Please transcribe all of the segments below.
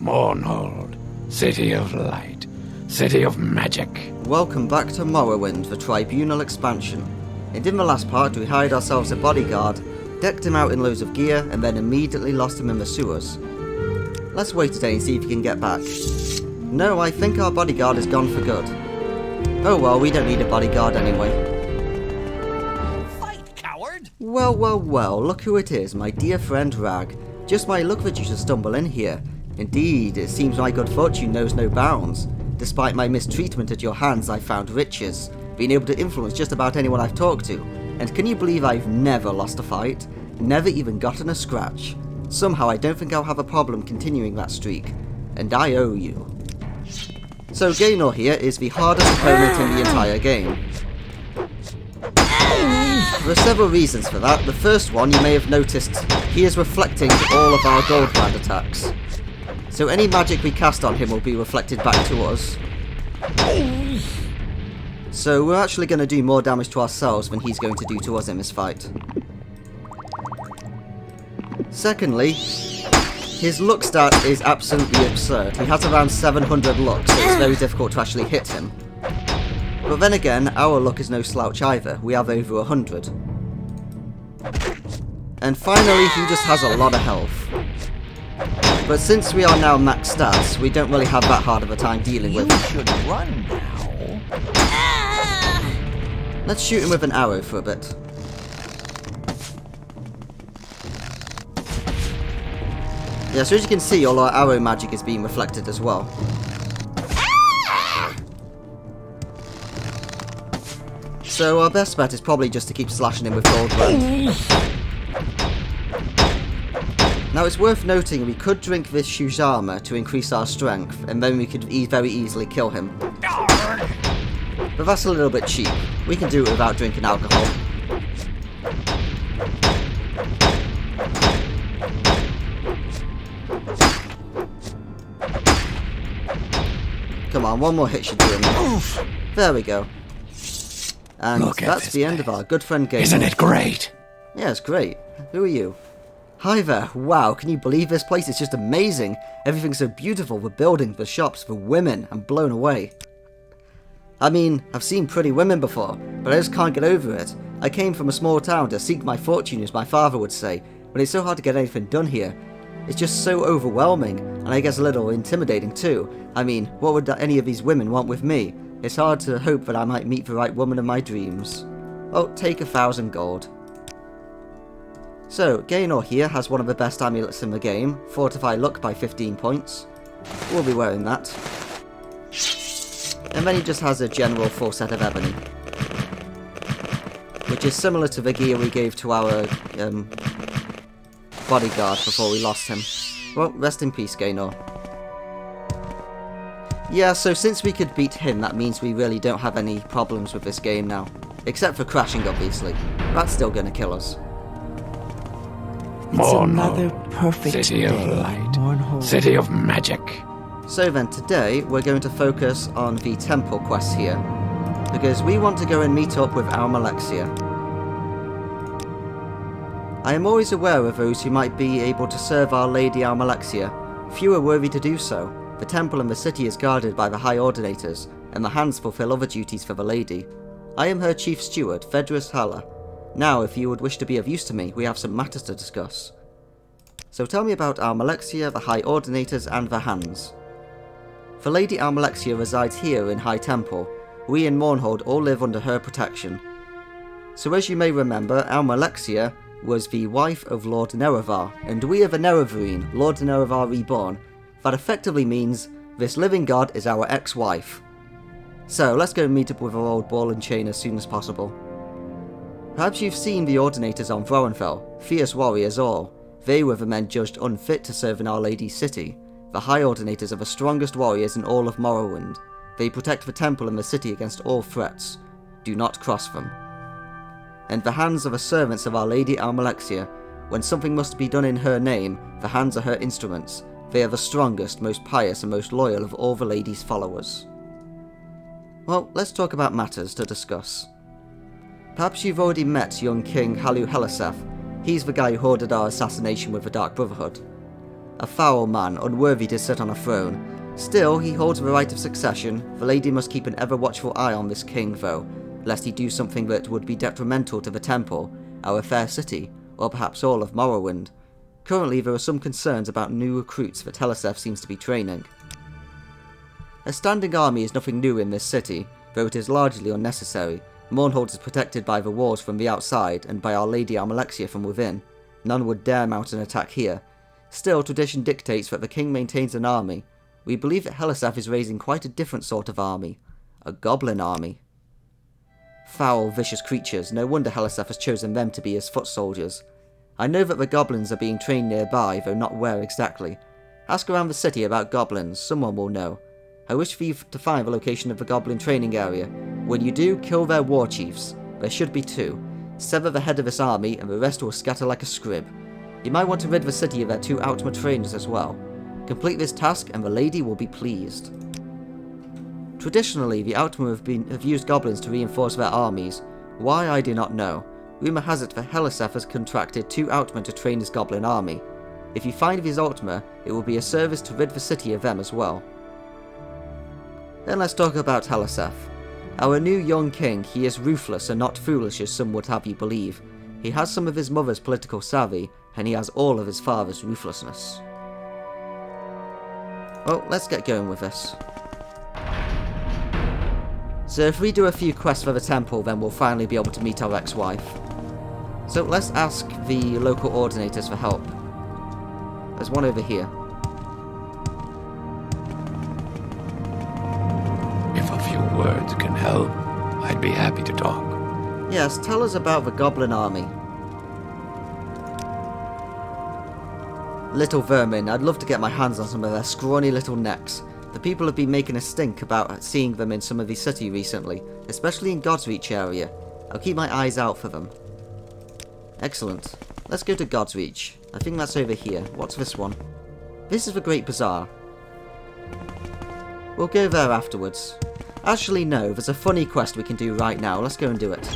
Morrowind, city of light, city of magic. Welcome back to Morrowind, the Tribunal expansion. And in the last part we hired ourselves a bodyguard, decked him out in loads of gear, and then immediately lost him in the sewers. Let's wait today and see if he can get back. No, I think our bodyguard is gone for good. Oh well, we don't need a bodyguard anyway. Fight, coward! Well, look who it is, my dear friend Rag. Just my luck that you should stumble in here. Indeed, it seems my good fortune knows no bounds. Despite my mistreatment at your hands, I've found riches, being able to influence just about anyone I've talked to. And can you believe I've never lost a fight? Never even gotten a scratch. Somehow I don't think I'll have a problem continuing that streak. And I owe you. So Gaenor here is the hardest opponent in the entire game. There are several reasons for that. The first one, you may have noticed, he is reflecting all of our gold brand attacks. So any magic we cast on him will be reflected back to us. So we're actually going to do more damage to ourselves than he's going to do to us in this fight. Secondly, his luck stat is absolutely absurd. He has around 700 luck, so it's very difficult to actually hit him. But then again, our luck is no slouch either. We have over 100. And finally, he just has a lot of health. But since we are now max stats, we don't really have that hard of a time dealing with him. You should run now. Let's shoot him with an arrow for a bit. Yeah, so as you can see, all our arrow magic is being reflected as well. So our best bet is probably just to keep slashing him with gold brand. Now it's worth noting we could drink this Shujama to increase our strength, and then we could very easily kill him. But that's a little bit cheap. We can do it without drinking alcohol. Come on, one more hit should do him. There we go. And that's the end of our good friend Gaenor. Isn't it great? Yeah, it's great. Who are you? Hi there. Wow, can you believe this place? It's just amazing. Everything's so beautiful. The buildings, the shops, the women. I'm blown away. I mean, I've seen pretty women before, but I just can't get over it. I came from a small town to seek my fortune, as my father would say, but it's so hard to get anything done here. It's just so overwhelming, and I guess a little intimidating too. I mean, what would any of these women want with me? It's hard to hope that I might meet the right woman of my dreams. Oh, take 1,000 gold. So, Gaenor here has one of the best amulets in the game, Fortify Luck by 15 points. We'll be wearing that. And then he just has a general full set of ebony, which is similar to the gear we gave to our bodyguard before we lost him. Well, rest in peace, Gaenor. Yeah, so since we could beat him, that means we really don't have any problems with this game now. Except for crashing, obviously. That's still gonna kill us. It's another perfect city day, of light, Morrowind. city of magic. So then, today, we're going to focus on the temple quests here. Because we want to go and meet up with Almalexia. I am always aware of those who might be able to serve Our Lady Almalexia. Few are worthy to do so. The temple and the city is guarded by the High Ordinators, and the hands fulfill other duties for the lady. I am her chief steward, Fedrus Haller. Now, if you would wish to be of use to me, we have some matters to discuss. So tell me about Almalexia, the High Ordinators, and the hands. The Lady Almalexia resides here in High Temple. We in Morrowind all live under her protection. So as you may remember, Almalexia was the wife of Lord Nerevar, and we are the Nerevarine, Lord Nerevar Reborn. That effectively means this living god is our ex-wife. So let's go meet up with our old ball and chain as soon as possible. Perhaps you've seen the Ordinators on Vroenfell, fierce warriors all. They were the men judged unfit to serve in Our Lady's city. The High Ordinators are the strongest warriors in all of Morrowind. They protect the temple and the city against all threats. Do not cross them. And the hands are the servants of Our Lady Almalexia. When something must be done in her name, the hands are her instruments. They are the strongest, most pious and most loyal of all the lady's followers. Well, let's talk about matters to discuss. Perhaps you've already met young King Halu Heliseth. He's the guy who ordered our assassination with the Dark Brotherhood. A foul man, unworthy to sit on a throne. Still, he holds the right of succession. The lady must keep an ever-watchful eye on this king, though, lest he do something that would be detrimental to the temple, our fair city, or perhaps all of Morrowind. Currently, there are some concerns about new recruits that Heliseth seems to be training. A standing army is nothing new in this city, though it is largely unnecessary. Mournhold is protected by the walls from the outside and by Our Lady Almalexia from within. None would dare mount an attack here. Still, tradition dictates that the king maintains an army. We believe that Heliseth is raising quite a different sort of army. A goblin army. Foul, vicious creatures, no wonder Heliseth has chosen them to be his foot soldiers. I know that the goblins are being trained nearby, though not where exactly. Ask around the city about goblins, someone will know. I wish for you to find the location of the goblin training area. When you do, kill their war chiefs. There should be 2. Sever the head of this army, and the rest will scatter like a scrib. You might want to rid the city of their 2 outward trainers as well. Complete this task, and the lady will be pleased. Traditionally, the Outmen have used goblins to reinforce their armies. Why, I do not know. Rumour has it that Heliseth has contracted 2 Outmen to train his goblin army. If you find these Outmen, it will be a service to rid the city of them as well. Then let's talk about Heliseth. Our new young king, he is ruthless and not foolish as some would have you believe. He has some of his mother's political savvy, and he has all of his father's ruthlessness. Well, let's get going with this. So if we do a few quests for the temple, then we'll finally be able to meet our ex-wife. So let's ask the local ordinators for help. There's one over here. If a few words can help, I'd be happy to talk. Yes, tell us about the goblin army. Little vermin, I'd love to get my hands on some of their scrawny little necks. The people have been making a stink about seeing them in some of the city recently, especially in Godsreach area. I'll keep my eyes out for them. Excellent. Let's go to Godsreach. I think that's over here. What's this one? This is the Great Bazaar. We'll go there afterwards. Actually no, there's a funny quest we can do right now. Let's go and do it.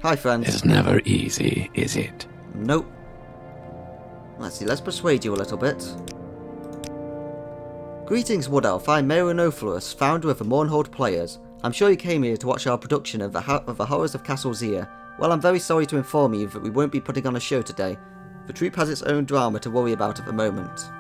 Hi, friend. It's never easy, is it? Nope. Let's see, let's persuade you a little bit. Greetings, Woodelf. I'm Morrowind, founder of the Mournhold Players. I'm sure you came here to watch our production of the Horrors of Castle Zir. Well, I'm very sorry to inform you that we won't be putting on a show today. The troupe has its own drama to worry about at the moment.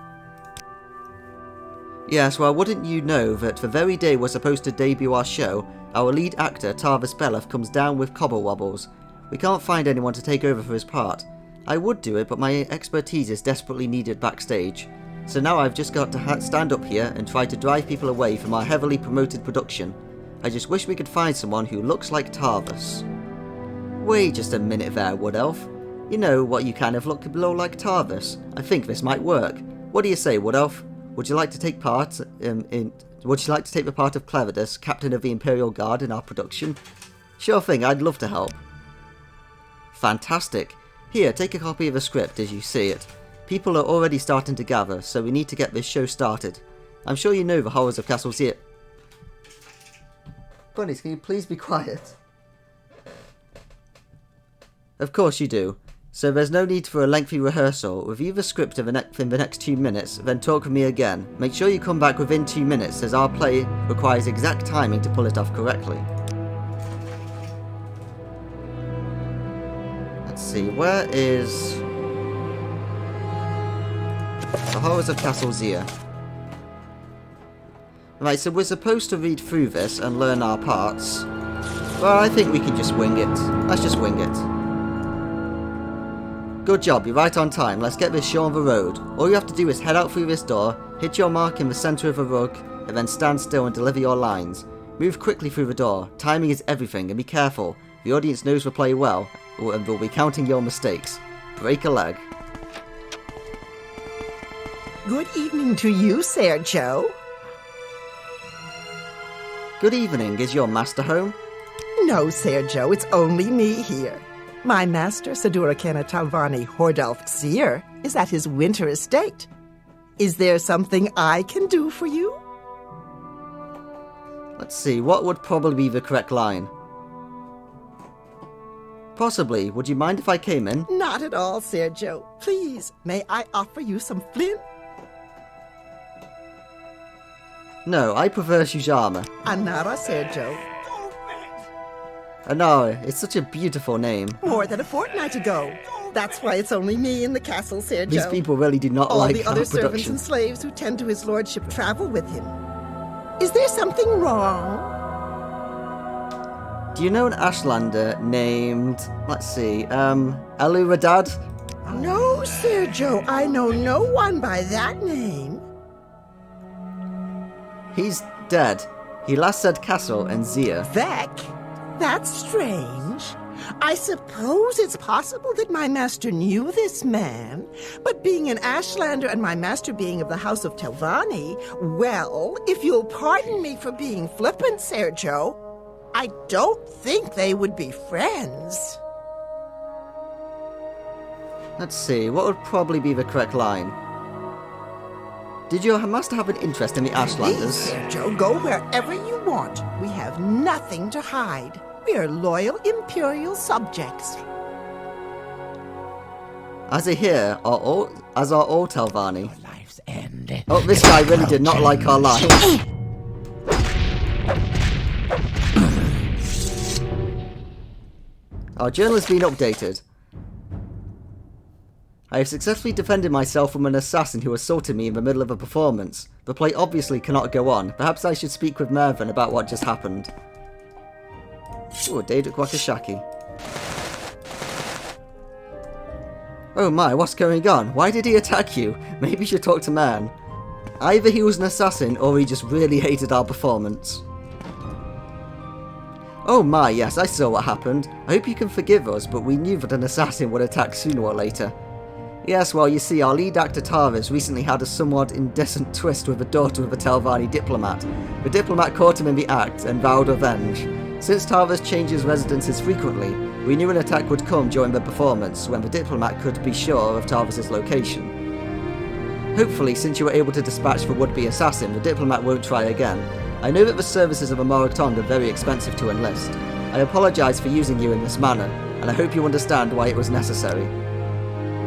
Yes, well, wouldn't you know that the very day we're supposed to debut our show, our lead actor, Tarvis Bellof, comes down with cobble wobbles. We can't find anyone to take over for his part. I would do it, but my expertise is desperately needed backstage. So now I've just got to stand up here and try to drive people away from our heavily promoted production. I just wish we could find someone who looks like Tarvis. Wait just a minute there, Woodelf. You know what, you kind of look below like Tarvis. I think this might work. What do you say, Woodelf? Would you like to take part Would you like to take the part of Clevidus, captain of the Imperial Guard, in our production? Sure thing, I'd love to help. Fantastic. Here, take a copy of the script as you see it. People are already starting to gather, so we need to get this show started. I'm sure you know the Horrors of Castle Zir. Bunnies, can you please be quiet? Of course you do. So there's no need for a lengthy rehearsal. Review the script in the next 2 minutes, then talk with me again. Make sure you come back within 2 minutes, as our play requires exact timing to pull it off correctly. Let's see, where is the Horrors of Castle Zir? Right, so we're supposed to read through this and learn our parts. Well, I think we can just wing it. Let's just wing it. Good job, you're right on time. Let's get this show on the road. All you have to do is head out through this door, hit your mark in the centre of the rug, and then stand still and deliver your lines. Move quickly through the door. Timing is everything, and be careful. The audience knows the play well, and will be counting your mistakes. Break a leg. Good evening to you, Sergio. Good evening. Is your master home? No, Sergio, it's only me here. My master, Sadurakana Talvani Hordalf Zir, is at his winter estate. Is there something I can do for you? Let's see, what would probably be the correct line? Possibly. Would you mind if I came in? Not at all, Sergio. Please, may I offer you some flint? No, I prefer Shujama. Anara, Sergio. Anara, it's such a beautiful name. More than a fortnight ago. That's why it's only me in the castle, Sergio. These people really do not All like the our other servants production. and slaves who tend to his lordship travel with him. Is there something wrong? Do you know an Ashlander named, let's see, Eluradad? No, Sergio. I know no one by that name. He's dead. He last said castle and Zia. Vec? That's strange. I suppose it's possible that my master knew this man, but being an Ashlander and my master being of the House of Telvanni, well, if you'll pardon me for being flippant, Sergio, I don't think they would be friends. Let's see, what would probably be the correct line? Did your master have an interest in the Please, Ashlanders? Sergio, go wherever you want. We have nothing to hide. We are loyal Imperial subjects. As I hear, as are all Telvanni. Life's end. Oh, this guy really did not like our line. Our journal has been updated. I have successfully defended myself from an assassin who assaulted me in the middle of a performance. The play obviously cannot go on. Perhaps I should speak with Mervyn about what just happened. Ooh, Daedric Wakashaki. Oh my, what's going on? Why did he attack you? Maybe you should talk to Man. Either he was an assassin or he just really hated our performance. Oh my, yes, I saw what happened. I hope you can forgive us, but we knew that an assassin would attack sooner or later. Yes, well, you see, our lead actor Tavares recently had a somewhat indecent twist with the daughter of a Telvanni diplomat. The diplomat caught him in the act and vowed revenge. Since Tavares changes residences frequently, we knew an attack would come during the performance when the diplomat could be sure of Tavares' location. Hopefully, since you were able to dispatch the would-be assassin, the diplomat won't try again. I know that the services of a Moratong are very expensive to enlist. I apologise for using you in this manner, and I hope you understand why it was necessary.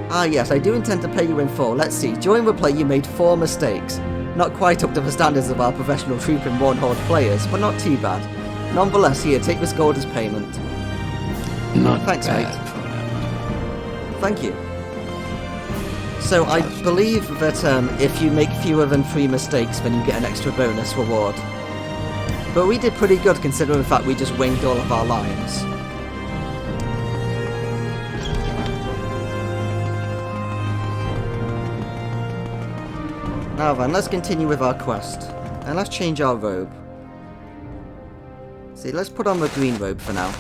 Ah yes, I do intend to pay you in full. Let's see, during the play you made 4 mistakes. Not quite up to the standards of our professional troop and Warnhold players, but not too bad. Nonetheless, here, take this gold as payment. Not Thanks, bad mate. for an Thank you. So I believe that if you make fewer than 3 mistakes, then you get an extra bonus reward. But we did pretty good considering the fact we just winged all of our lines. Now then, let's continue with our quest. And let's change our robe. See, let's put on the green robe for now.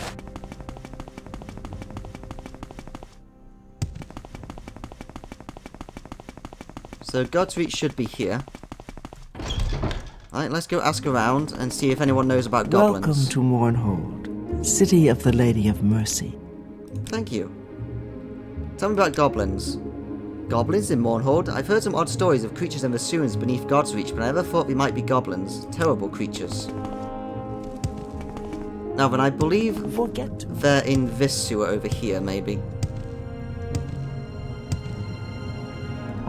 So God's Reach should be here. Alright, let's go ask around and see if anyone knows about goblins. Welcome to Mournhold, city of the Lady of Mercy. Thank you. Tell me about goblins. Goblins in Mournhold? I've heard some odd stories of creatures in the sewers beneath God's Reach, but I never thought they might be goblins. Terrible creatures. Now then, I believe Forget. they're in this sewer over here, maybe.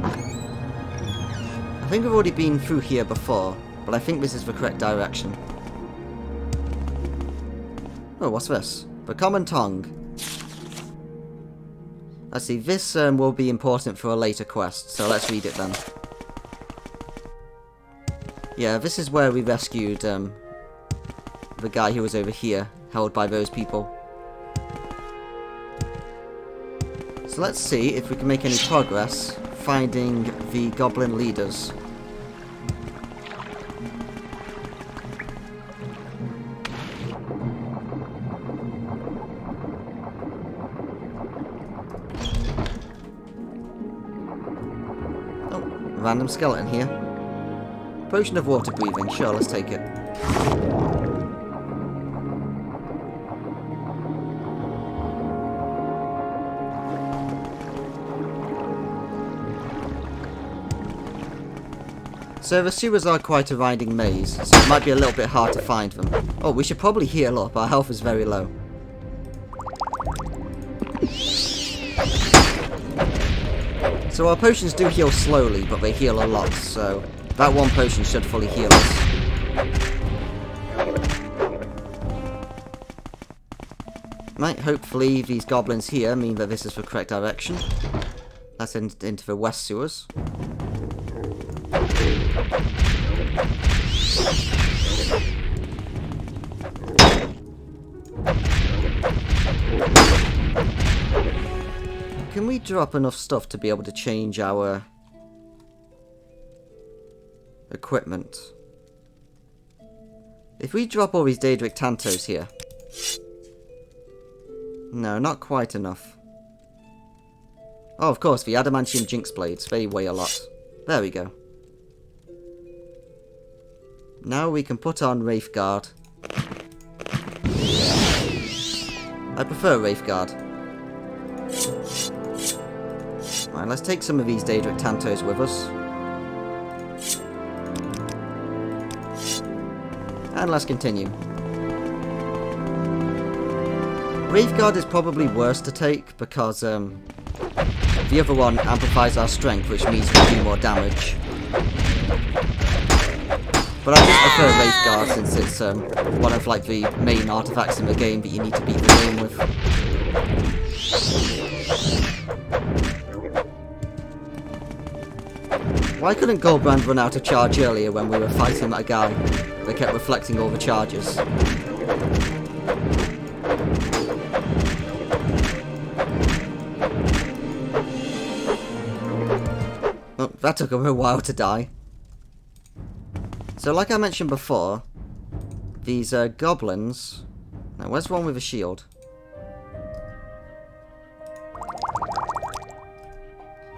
I think we've already been through here before, but I think this is the correct direction. Oh, what's this? The Common Tongue. Let's see, this will be important for a later quest, so let's read it then. Yeah, this is where we rescued the guy who was over here, held by those people. So let's see if we can make any progress finding the goblin leaders. Oh, random skeleton here. Potion of water breathing, sure, let's take it. So the sewers are quite a winding maze, so it might be a little bit hard to find them. Oh, we should probably heal up, our health is very low. So our potions do heal slowly, but they heal a lot, so that one potion should fully heal us. Right, hopefully these goblins here mean that this is the correct direction. Let's into the west sewers. Can we drop enough stuff to be able to change our equipment? If we drop all these Daedric Tantos here... No, not quite enough. Oh, of course, the Adamantium Jinx Blades. They weigh a lot. There we go. Now we can put on Wraithguard. I prefer Wraithguard. Right, let's take some of these Daedric Tantos with us. And let's continue. Wraithguard is probably worse to take because the other one amplifies our strength, which means we do more damage. But I just prefer Wraithguard since it's one of like the main artifacts in the game that you need to beat the game with. Why couldn't Goldbrand run out of charge earlier when we were fighting that guy? They kept reflecting all the charges. Oh, that took him a while to die. So like I mentioned before, these goblins... Now where's one with a shield?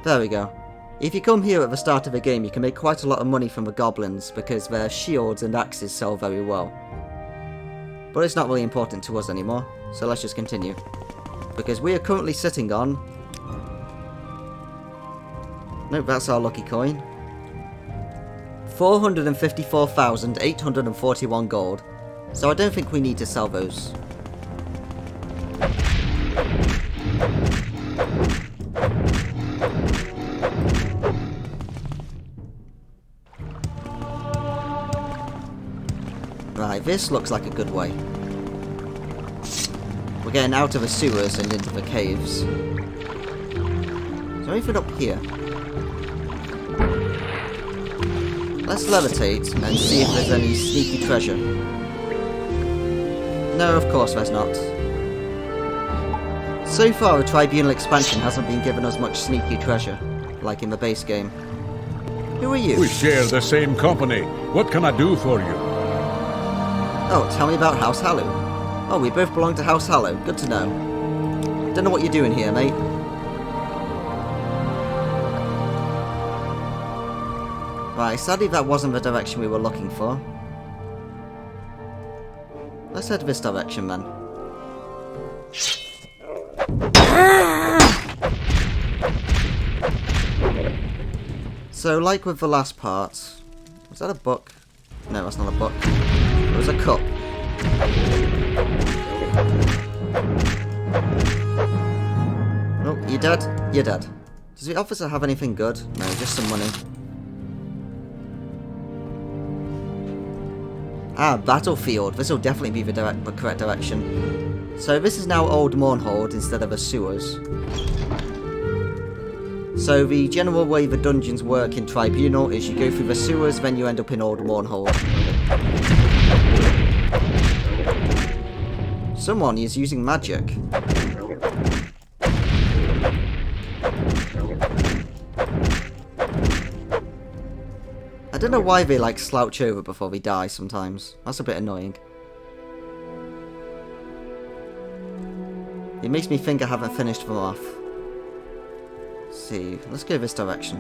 There we go. If you come here at the start of the game, you can make quite a lot of money from the goblins because their shields and axes sell very well. But it's not really important to us anymore, so let's just continue. Because we are currently sitting on... Nope, that's our lucky coin. 454,841 gold. So I don't think we need to sell those. Right, this looks like a good way. We're getting out of the sewers and into the caves. Is there anything up here? Let's levitate and see if there's any sneaky treasure. No, of course there's not. So far, the Tribunal expansion hasn't been giving us much sneaky treasure, like in the base game. Who are you? We share the same company. What can I do for you? Oh, tell me about House Hallow. Oh, we both belong to House Hallow. Good to know. Don't know what you're doing here, mate. Right, sadly that wasn't the direction we were looking for. Let's head this direction, then. So, like with the last part... Was that a book? No, that's not a book. It was a cup. Oh, you dead? You're dead. Does the officer have anything good? No, just some money. Ah, battlefield. This will definitely be the correct direction. So this is now Old Mournhold instead of the sewers. So the general way the dungeons work in Tribunal is you go through the sewers, then you end up in Old Mournhold. Someone is using magic. I don't know why they like slouch over before they die sometimes. That's a bit annoying. It makes me think I haven't finished them off. Let's see, let's go this direction.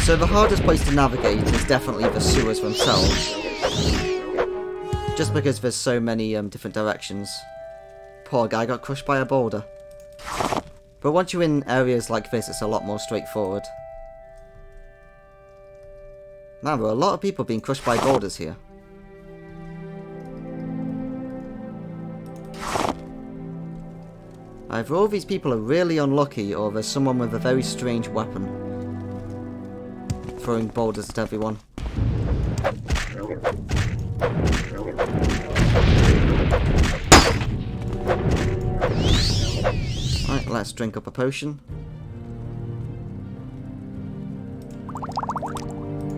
So the hardest place to navigate is definitely the sewers themselves. Just because there's so many different directions. Poor guy got crushed by a boulder. But once you're in areas like this, it's a lot more straightforward. Man, there are a lot of people being crushed by boulders here. Either all these people are really unlucky, or there's someone with a very strange weapon. Throwing boulders at everyone. Right, let's drink up a potion.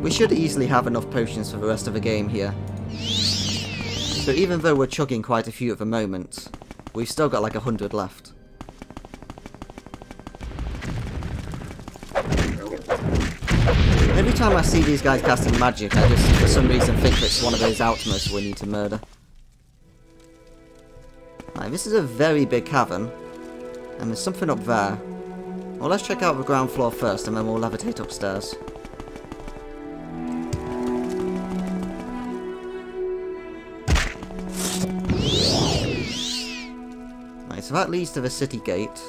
We should easily have enough potions for the rest of the game here. So even though we're chugging quite a few at the moment, we've still got like 100 left. Every time I see these guys casting magic, I just for some reason think it's one of those outmosts we need to murder. Right, this is a very big cavern, and there's something up there. Well, let's check out the ground floor first, and then we'll levitate upstairs. Right, so that leads to the city gate.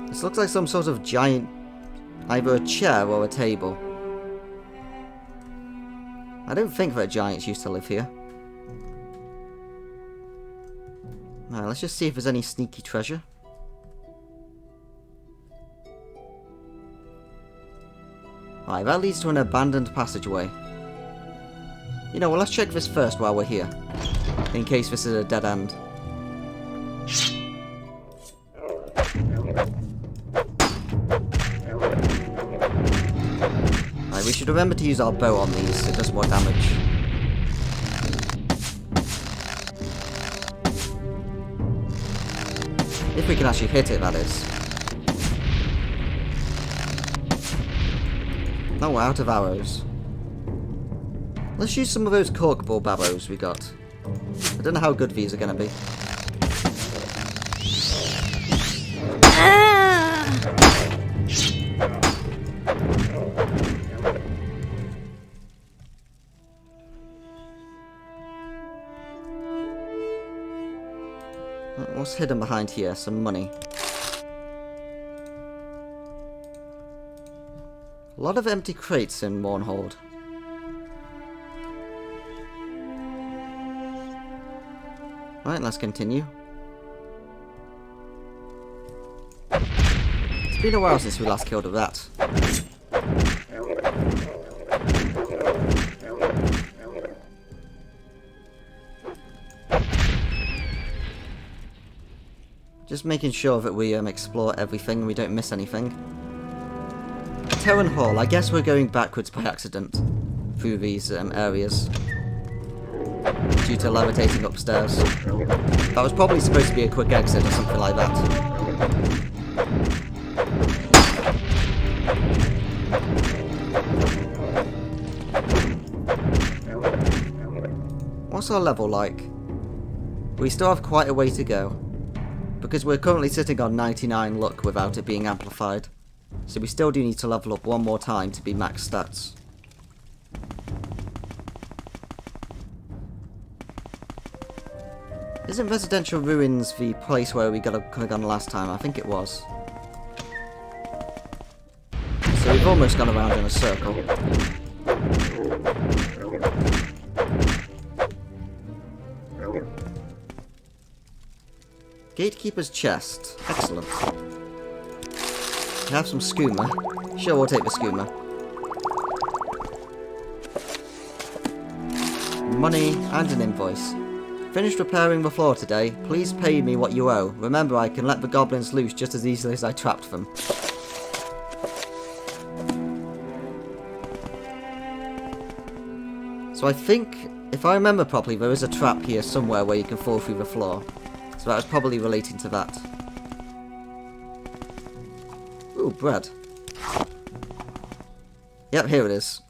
This looks like some sort of giant, either a chair or a table. I don't think that giants used to live here. Now, let's just see if there's any sneaky treasure. Right, that leads to an abandoned passageway. You know, well, let's check this first while we're here, in case this is a dead end. Right, we should remember to use our bow on these, it does more damage. If we can actually hit it, that is. Oh, we're out of arrows. Let's use some of those corkball arrows we got. I don't know how good these are going to be. What's hidden behind here? Some money. A lot of empty crates in Mournhold. Right, let's continue. It's been a while since we last killed a rat. Just making sure that we explore everything and we don't miss anything. Terran Hall, I guess we're going backwards by accident through these areas. Due to levitating upstairs. That was probably supposed to be a quick exit or something like that. What's our level like? We still have quite a way to go, because we're currently sitting on 99 luck without it being amplified, so we still do need to level up one more time to be max stats. Isn't Residential Ruins the place where we could have gone last time? I think it was. So we've almost gone around in a circle. Gatekeeper's chest. Excellent. We have some skooma. Sure, we'll take the skooma. Money and an invoice. Finished repairing the floor today. Please pay me what you owe. Remember, I can let the goblins loose just as easily as I trapped them. So I think, if I remember properly, there is a trap here somewhere where you can fall through the floor. So that was probably relating to that. Ooh, bread. Yep, here it is.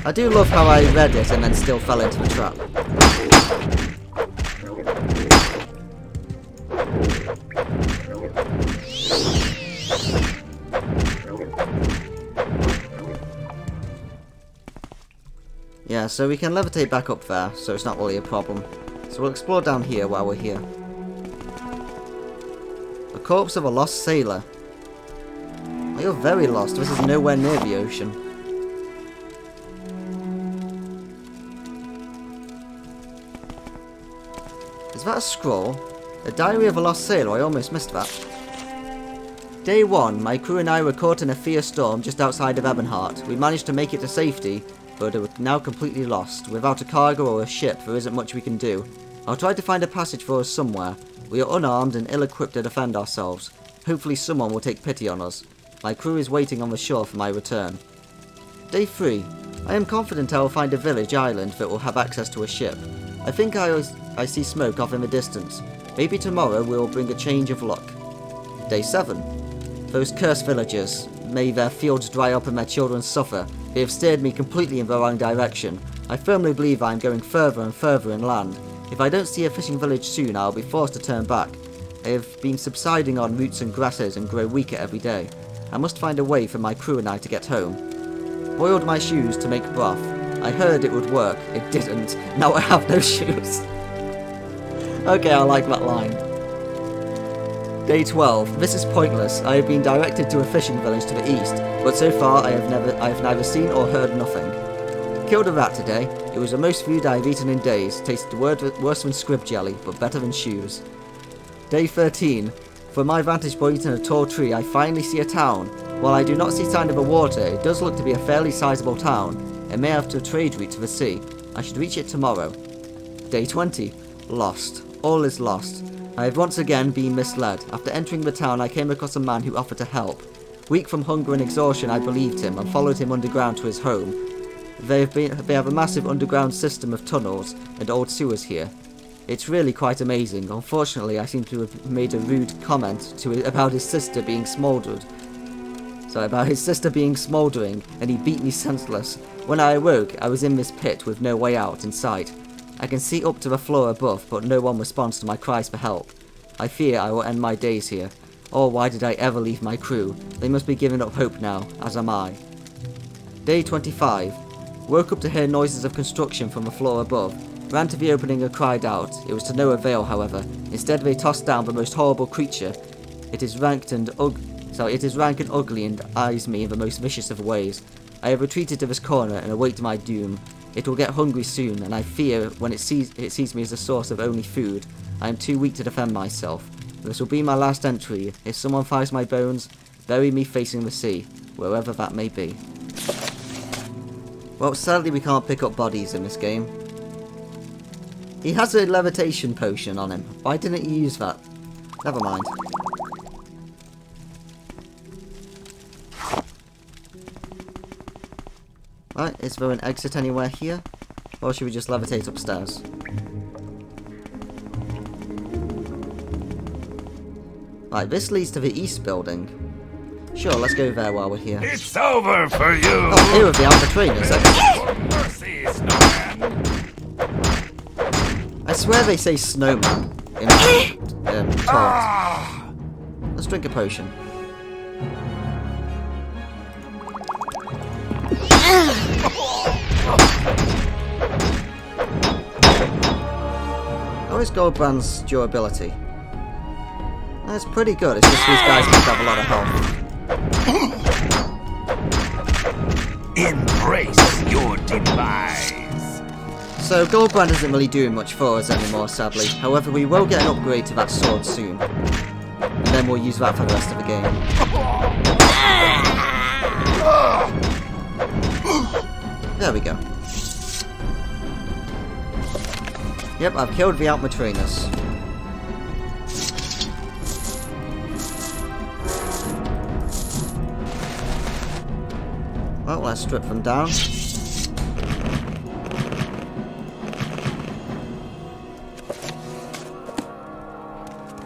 I do love how I read it and then still fell into the trap. Yeah, so we can levitate back up there, so it's not really a problem. So we'll explore down here while we're here. The corpse of a lost sailor. Oh, you're very lost. This is nowhere near the ocean. Is that a scroll? A diary of a lost sailor, I almost missed that. Day 1, my crew and I were caught in a fierce storm just outside of Ebonheart. We managed to make it to safety, but are now completely lost. Without a cargo or a ship, there isn't much we can do. I'll try to find a passage for us somewhere. We are unarmed and ill-equipped to defend ourselves. Hopefully someone will take pity on us. My crew is waiting on the shore for my return. Day 3. I am confident I will find a village island that will have access to a ship. I think I see smoke off in the distance. Maybe tomorrow we will bring a change of luck. Day 7. Those cursed villagers. May their fields dry up and their children suffer. They have steered me completely in the wrong direction. I firmly believe I am going further and further inland. If I don't see a fishing village soon, I will be forced to turn back. I have been subsiding on roots and grasses and grow weaker every day. I must find a way for my crew and I to get home. Boiled my shoes to make broth. I heard it would work. It didn't. Now I have no shoes. Okay, I like that line. Day 12. This is pointless. I have been directed to a fishing village to the east, but so far I have neither seen or heard nothing. Killed a rat today. It was the most food I have eaten in days. Tasted worse than squib jelly, but better than shoes. Day 13. From my vantage point in a tall tree, I finally see a town. While I do not see sign of a water, it does look to be a fairly sizable town. It may have a trade route to the sea. I should reach it tomorrow. Day 20. Lost. All is lost. I have once again been misled. After entering the town, I came across a man who offered to help. Weak from hunger and exhaustion, I believed him and followed him underground to his home. They have a massive underground system of tunnels and old sewers here. It's really quite amazing. Unfortunately, I seem to have made a rude comment about his sister being smouldering, and he beat me senseless. When I awoke, I was in this pit with no way out in sight. I can see up to the floor above, but no one responds to my cries for help. I fear I will end my days here. Oh, why did I ever leave my crew? They must be giving up hope now, as am I. Day 25. Woke up to hear noises of construction from the floor above. Ran to the opening and cried out. It was to no avail, however. Instead, they tossed down the most horrible creature. It is rank and ugly and eyes me in the most vicious of ways. I have retreated to this corner and await my doom. It will get hungry soon, and I fear when it sees me as a source of only food. I am too weak to defend myself. This will be my last entry. If someone finds my bones, bury me facing the sea, wherever that may be. Well, sadly we can't pick up bodies in this game. He has a levitation potion on him. Why didn't you use that? Never mind. Right, is there an exit anywhere here? Or should we just levitate upstairs? Right, this leads to the east building. Sure, let's go there while we're here. It's over for you! Oh, here are the Alpha trainers. Mercy, snowman! I swear they say snowman in talks. Let's drink a potion. How is Goldbrand's durability? That's pretty good, it's just these guys must have a lot of health. Embrace your demise! So Goldbrand isn't really doing much for us anymore, sadly. However, we will get an upgrade to that sword soon. And then we'll use that for the rest of the game. There we go. Yep, I've killed the Altmatrinus. Well, let's strip them down.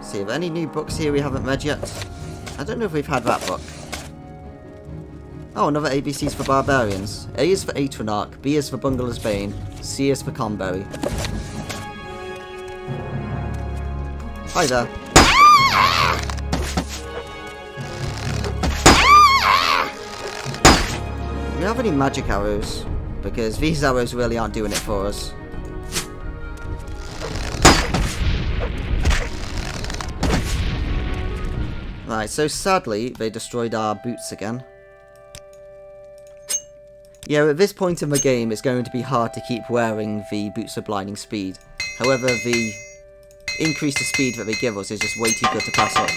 See, are there any new books here we haven't read yet? I don't know if we've had that book. Oh, another ABCs for Barbarians. A is for Atronach, B is for Bungler's Bane, C is for Conberry. Hi there. Do we have any magic arrows? Because these arrows really aren't doing it for us. Right, so sadly, they destroyed our boots again. Yeah, at this point in the game, it's going to be hard to keep wearing the Boots of Blinding Speed. However, the increase the speed that they give us is just way too good to pass up.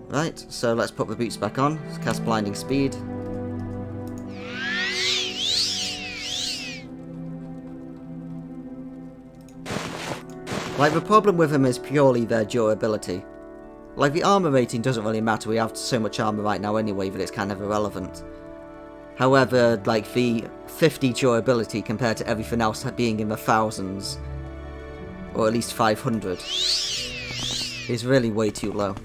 Right, so let's put the boots back on. Let's cast blinding speed. Like, the problem with them is purely their durability. Like, the armor rating doesn't really matter, we have so much armor right now anyway that it's kind of irrelevant. However, like, the 50 durability compared to everything else being in the thousands, or at least 500, is really way too low.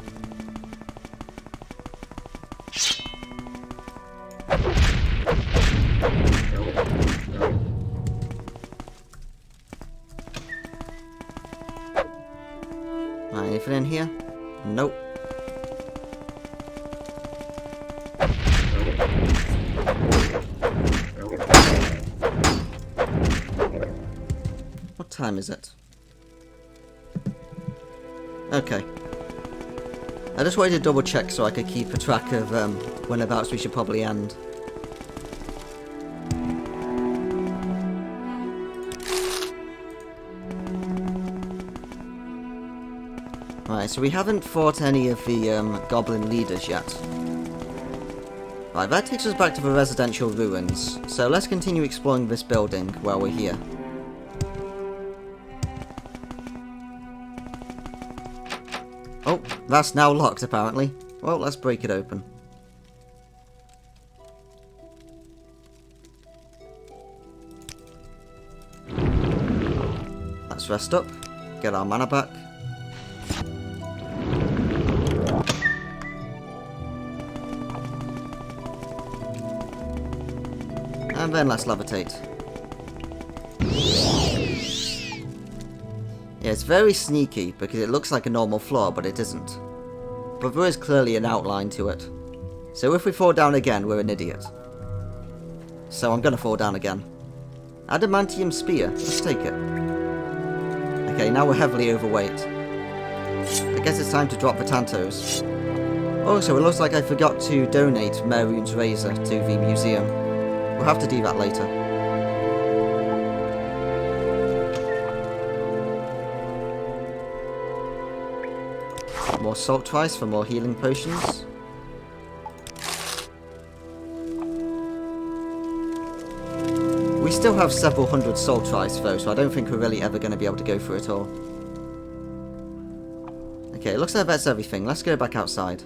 Anything in here? Nope. What time is it? Okay. I just wanted to double check so I could keep a track of whenabouts we should probably end. Right, so we haven't fought any of the goblin leaders yet. Right, that takes us back to the residential ruins. So let's continue exploring this building while we're here. Oh, that's now locked apparently. Well, let's break it open. Let's rest up, get our mana back. And then let's levitate. Yeah, it's very sneaky because it looks like a normal floor, but it isn't. But there is clearly an outline to it. So if we fall down again, we're an idiot. So I'm gonna fall down again. Adamantium spear, let's take it. Okay, now we're heavily overweight. I guess it's time to drop the Tantos. Also, it looks like I forgot to donate Morrowind's razor to the museum. We'll have to do that later. More salt twice for more healing potions. We still have several hundred salt tries though, so I don't think we're really ever going to be able to go through it all. Okay, it looks like that's everything. Let's go back outside.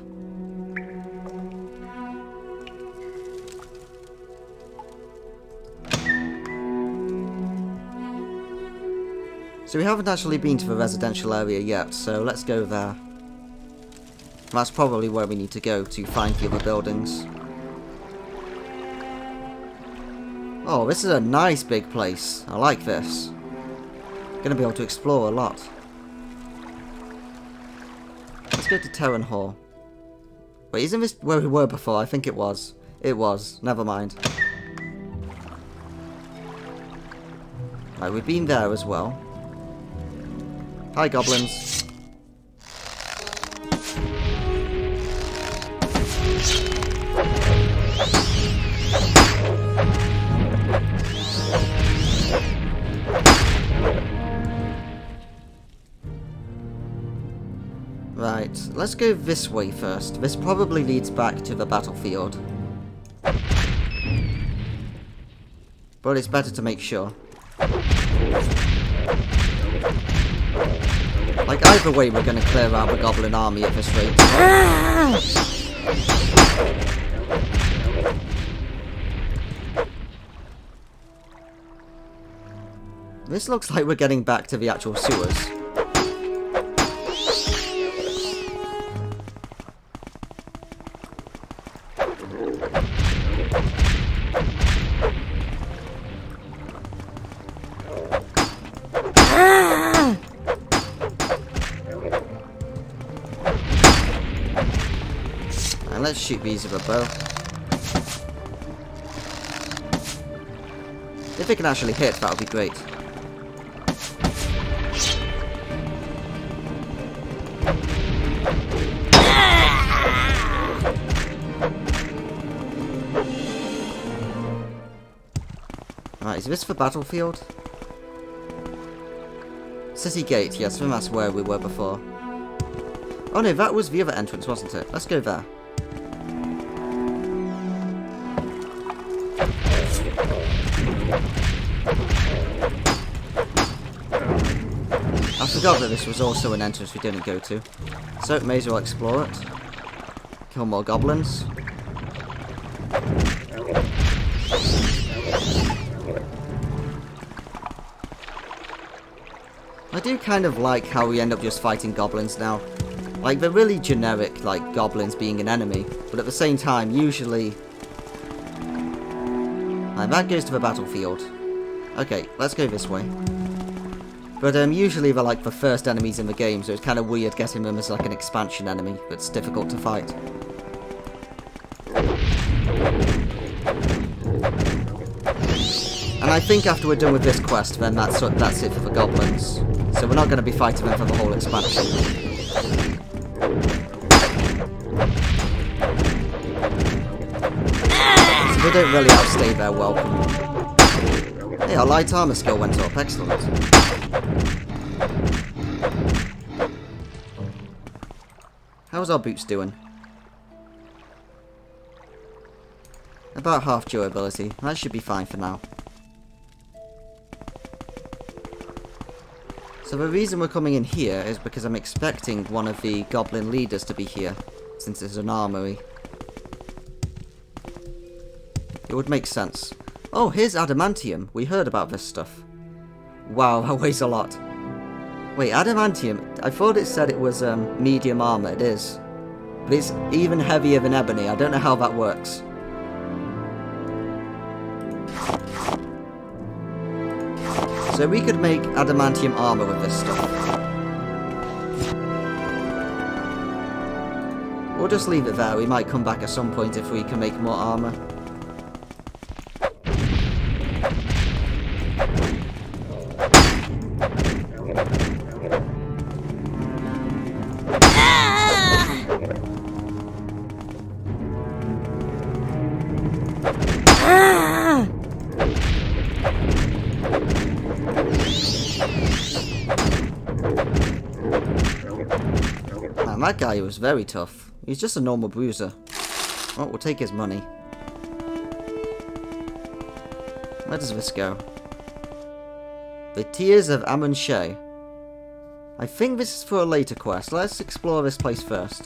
So we haven't actually been to the residential area yet, so let's go there. That's probably where we need to go to find the other buildings. Oh, this is a nice big place. I like this. Gonna be able to explore a lot. Let's go to Terran Hall. Wait, isn't this where we were before? I think it was. It was. Never mind. Right, we've been there as well. Hi, goblins. Right, let's go this way first. This probably leads back to the battlefield. But it's better to make sure. Like, either way, we're going to clear out the goblin army at this rate. This looks like we're getting back to the actual sewers. And let's shoot these with a bow. If it can actually hit, that would be great. Alright, Right, is this for Battlefield? City Gate, yes, I think that's where we were before. Oh no, that was the other entrance, wasn't it? Let's go there. I forgot that this was also an entrance we didn't go to. So, may as well explore it. Kill more goblins. I do kind of like how we end up just fighting goblins now. Like, they're really generic, like, goblins being an enemy. But at the same time, usually... Right, that goes to the battlefield. Okay, let's go this way. But usually they're like the first enemies in the game, so it's kind of weird getting them as like an expansion enemy that's difficult to fight. And I think after we're done with this quest, then that's it for the goblins. So we're not going to be fighting them for the whole expansion. So they don't really outstay their welcome. Hey, our light armor skill went up. Excellent. How's our boots doing? About half durability. That should be fine for now. So the reason we're coming in here is because I'm expecting one of the goblin leaders to be here, since it's an armory. It would make sense. Oh, here's adamantium. We heard about this stuff. Wow, that weighs a lot. Wait, adamantium? I thought it said it was medium armor. It is. But it's even heavier than ebony. I don't know how that works. So we could make adamantium armor with this stuff. We'll just leave it there. We might come back at some point if we can make more armor. Man, that guy was very tough. He's just a normal bruiser. Oh, we'll take his money. Where does this go? The Tears of Amun-She. I think this is for a later quest. Let's explore this place first.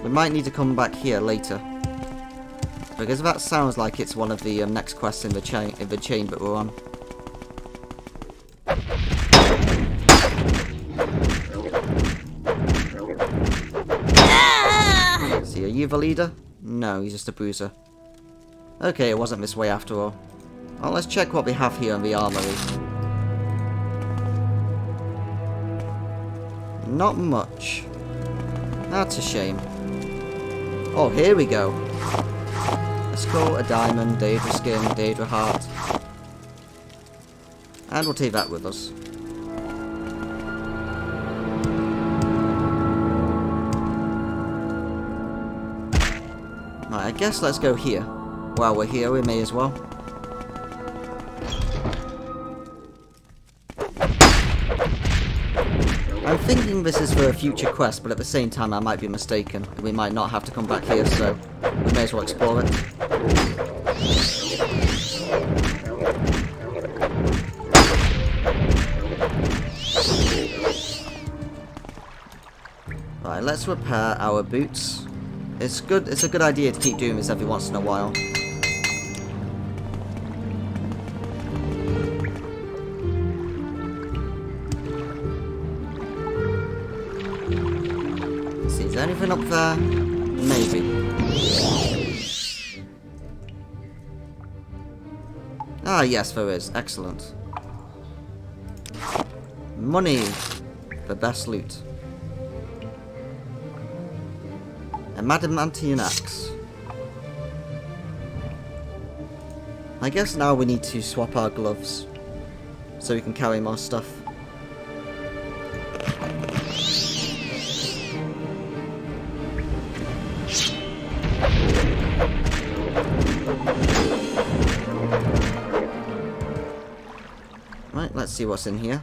We might need to come back here later. Because that sounds like it's one of the next quests in the chain that we're on. See, are you the leader? No, he's just a bruiser. Okay, it wasn't this way after all. Well, let's check what we have here in the armory. Not much. That's a shame. Oh, here we go. A skull, a diamond, Daedra skin, Daedra heart. And we'll take that with us. Right, I guess let's go here. While we're here, we may as well. I'm thinking this is for a future quest, but at the same time I might be mistaken. We might not have to come back here, so we may as well explore it. Right, let's repair our boots. It's a good idea to keep doing this every once in a while. See, is there anything up there? Maybe. Ah, yes, there is. Excellent. Money. The best loot. A Madamantian axe. I guess now we need to swap our gloves so we can carry more stuff. see what's in here.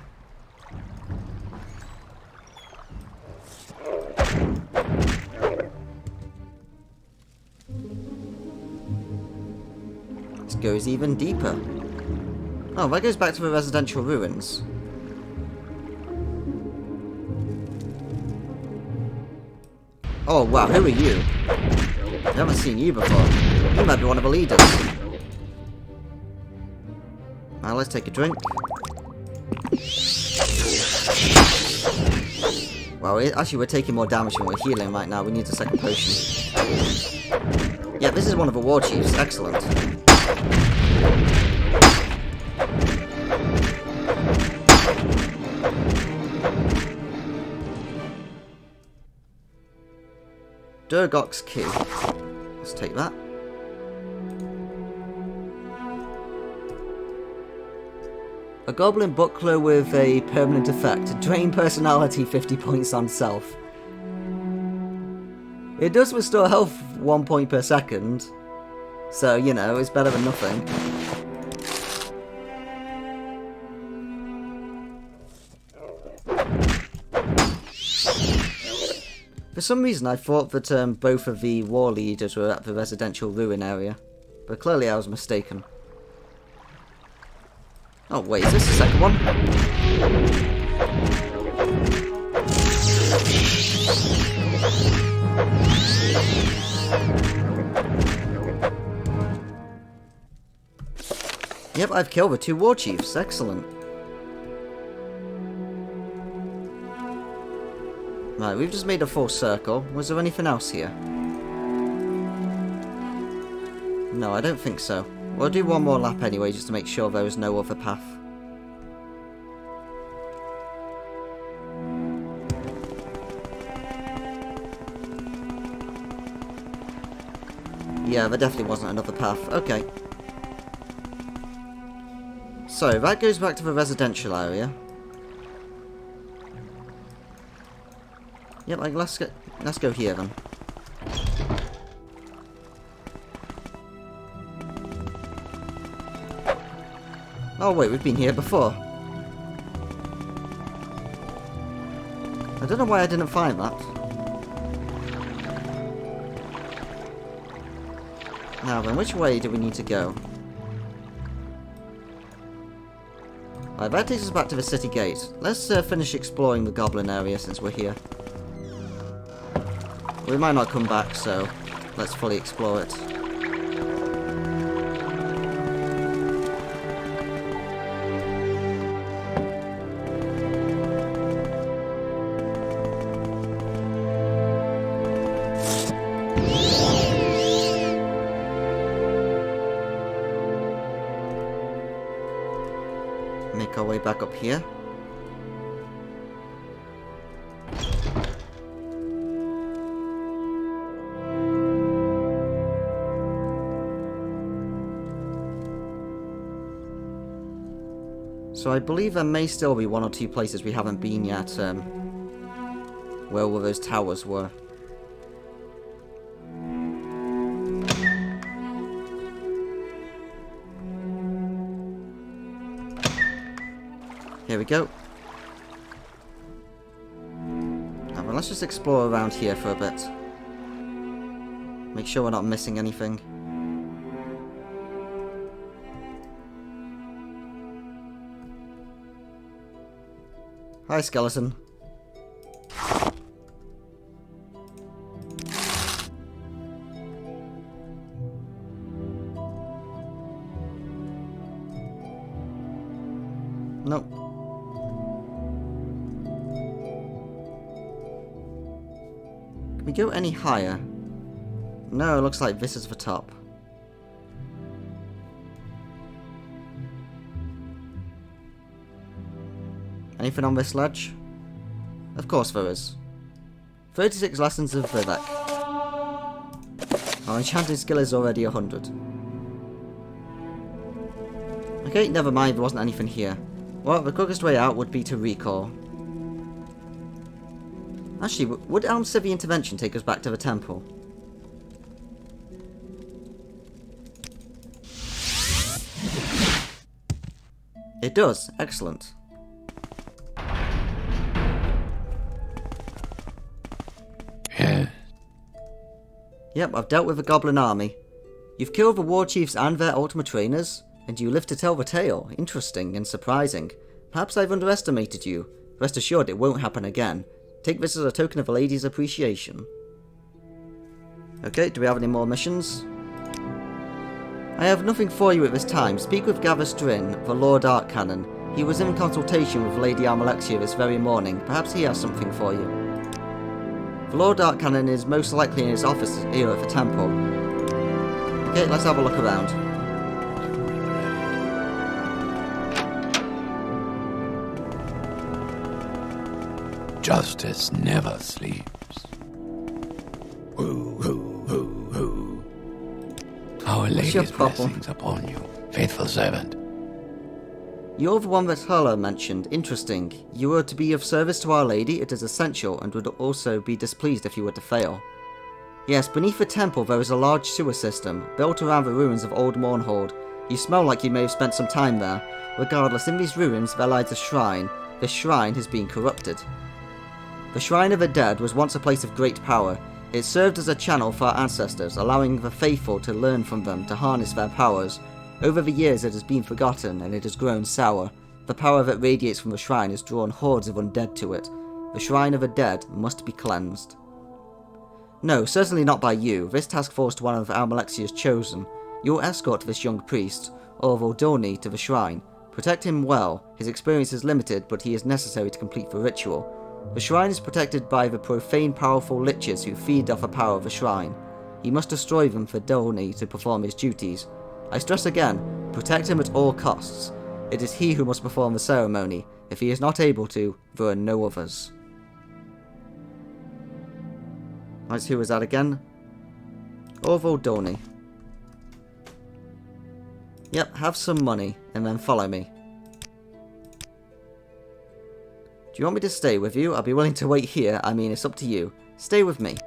This goes even deeper. Oh, that goes back to the residential ruins. Oh wow, who are you? I haven't seen you before. You might be one of the leaders. Now let's take a drink. Well, actually we're taking more damage than we're healing right now. We need a second potion. Yeah, this is one of the war chiefs. Excellent. Durgok's key. Let's take that. A goblin buckler with a permanent effect. Drain personality 50 points on self. It does restore health 1 point per second. So, you know, it's better than nothing. For some reason I thought that both of the war leaders were at the residential ruin area. But clearly I was mistaken. Oh wait, is this the second one? Yep, I've killed the 2 war chiefs. Excellent. Right, we've just made a full circle. Was there anything else here? No, I don't think so. We'll do one more lap anyway, just to make sure there is no other path. Yeah, there definitely wasn't another path. Okay. So, that goes back to the residential area. Yep, like, let's go here then. Oh wait, we've been here before. I don't know why I didn't find that. Now then, which way do we need to go? Right, that takes us back to the city gate. Let's finish exploring the goblin area since we're here. We might not come back, so let's fully explore it. Make our way back up here. So I believe there may still be 1 or 2 places we haven't been yet, where all those towers were. Here we go. Now, well, let's just explore around here for a bit. Make sure we're not missing anything. Hi, skeleton. Nope. Can we go any higher? No, it looks like this is the top. Anything on this ledge? Of course there is. 36 lessons of Vivek. Our enchanting skill is already 100. Okay, never mind, there wasn't anything here. Well, the quickest way out would be to recall. Actually, would Elm's Civvy intervention take us back to the temple? It does. Excellent. Yep, I've dealt with a goblin army. You've killed the war chiefs and their Ultima trainers, and you live to tell the tale. Interesting and surprising. Perhaps I've underestimated you. Rest assured it won't happen again. Take this as a token of a lady's appreciation. Okay, do we have any more missions? I have nothing for you at this time. Speak with Gavestrin, the Lord Archcanon. He was in consultation with Lady Almalexia this very morning. Perhaps he has something for you. The Lord Archcanon is most likely in his office here at the temple. Okay, let's have a look around. Justice never sleeps. Woo, woo, woo, woo. Our Lady's blessings upon you, faithful servant. You're the one that Harlow mentioned. Interesting. You were to be of service to Our Lady. It is essential, and would also be displeased if you were to fail. Yes, beneath the temple there is a large sewer system, built around the ruins of Old Mournhold. You smell like you may have spent some time there. Regardless, in these ruins there lies a shrine. This shrine has been corrupted. The Shrine of the Dead was once a place of great power. It served as a channel for our ancestors, allowing the faithful to learn from them to harness their powers. Over the years it has been forgotten, and it has grown sour. The power that radiates from the shrine has drawn hordes of undead to it. The Shrine of the Dead must be cleansed. No, certainly not by you. This task falls to one of Almalexia's chosen. You will escort this young priest, or Voldoni, to the shrine. Protect him well. His experience is limited, but he is necessary to complete the ritual. The shrine is protected by the profane powerful liches who feed off the power of the shrine. You must destroy them for Dolny to perform his duties. I stress again, protect him at all costs. It is he who must perform the ceremony. If he is not able to, there are no others. Right, who was that again? Orville Dolny. Yep, have some money, and then follow me. Do you want me to stay with you? I'll be willing to wait here. I mean, it's up to you. Stay with me.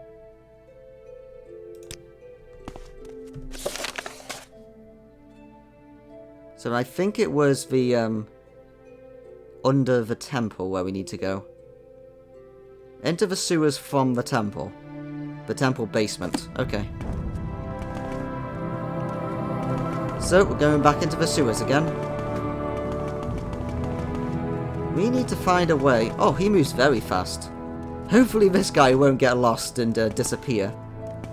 So I think it was the, under the temple where we need to go. Enter the sewers from the temple. The temple basement. Okay. So, we're going back into the sewers again. We need to find a way. Oh, he moves very fast. Hopefully this guy won't get lost and disappear.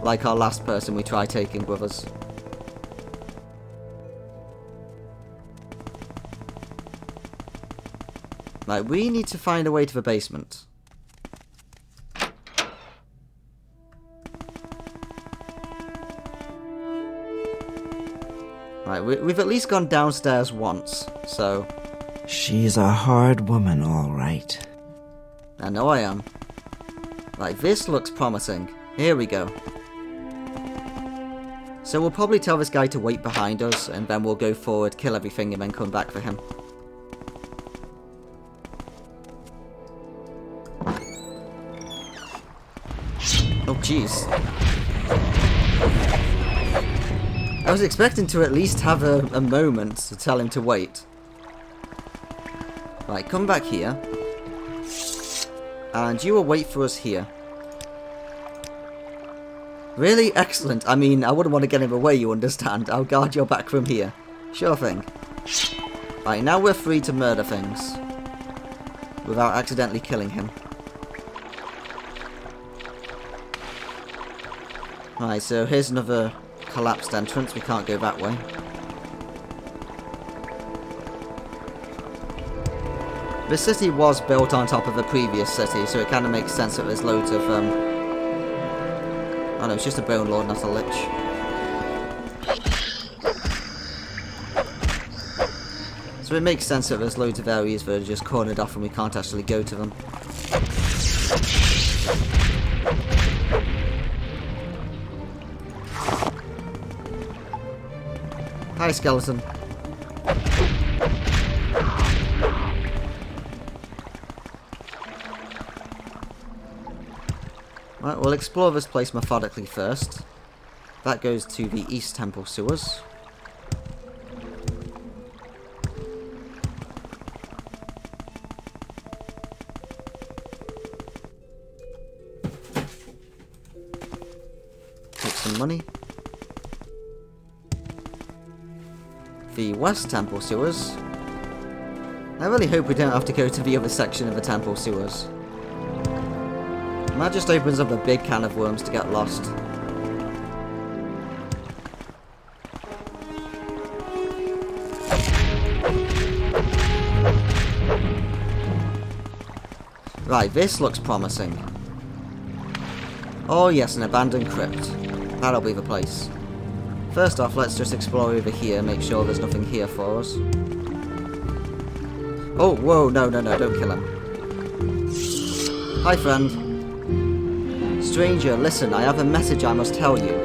Like our last person we tried taking with us. Right, we need to find a way to the basement. Right, we've at least gone downstairs once, so... She's a hard woman, all right. I know I am. Right, this looks promising. Here we go. So we'll probably tell this guy to wait behind us, and then we'll go forward, kill everything, and then come back for him. Oh, jeez. I was expecting to at least have a moment to tell him to wait. Right, come back here. And you will wait for us here. Really? Excellent. I mean, I wouldn't want to get him away, you understand. I'll guard your back from here. Sure thing. Right, now we're free to murder things. Without accidentally killing him. Right, so here's another collapsed entrance. We can't go that way. The city was built on top of the previous city, so it kind of makes sense that there's loads of, oh no, it's just a bone lord, not a lich. So it makes sense that there's loads of areas that are just cornered off and we can't actually go to them. Hi, skeleton. Right, we'll explore this place methodically first. That goes to the East Temple sewers. Takes some money. The West Temple Sewers. I really hope we don't have to go to the other section of the Temple Sewers. That just opens up a big can of worms to get lost. Right, this looks promising. Oh yes, an abandoned crypt. That'll be the place. First off, let's just explore over here, make sure there's nothing here for us. Oh, whoa, no, don't kill him. Hi, friend. Stranger, listen, I have a message I must tell you.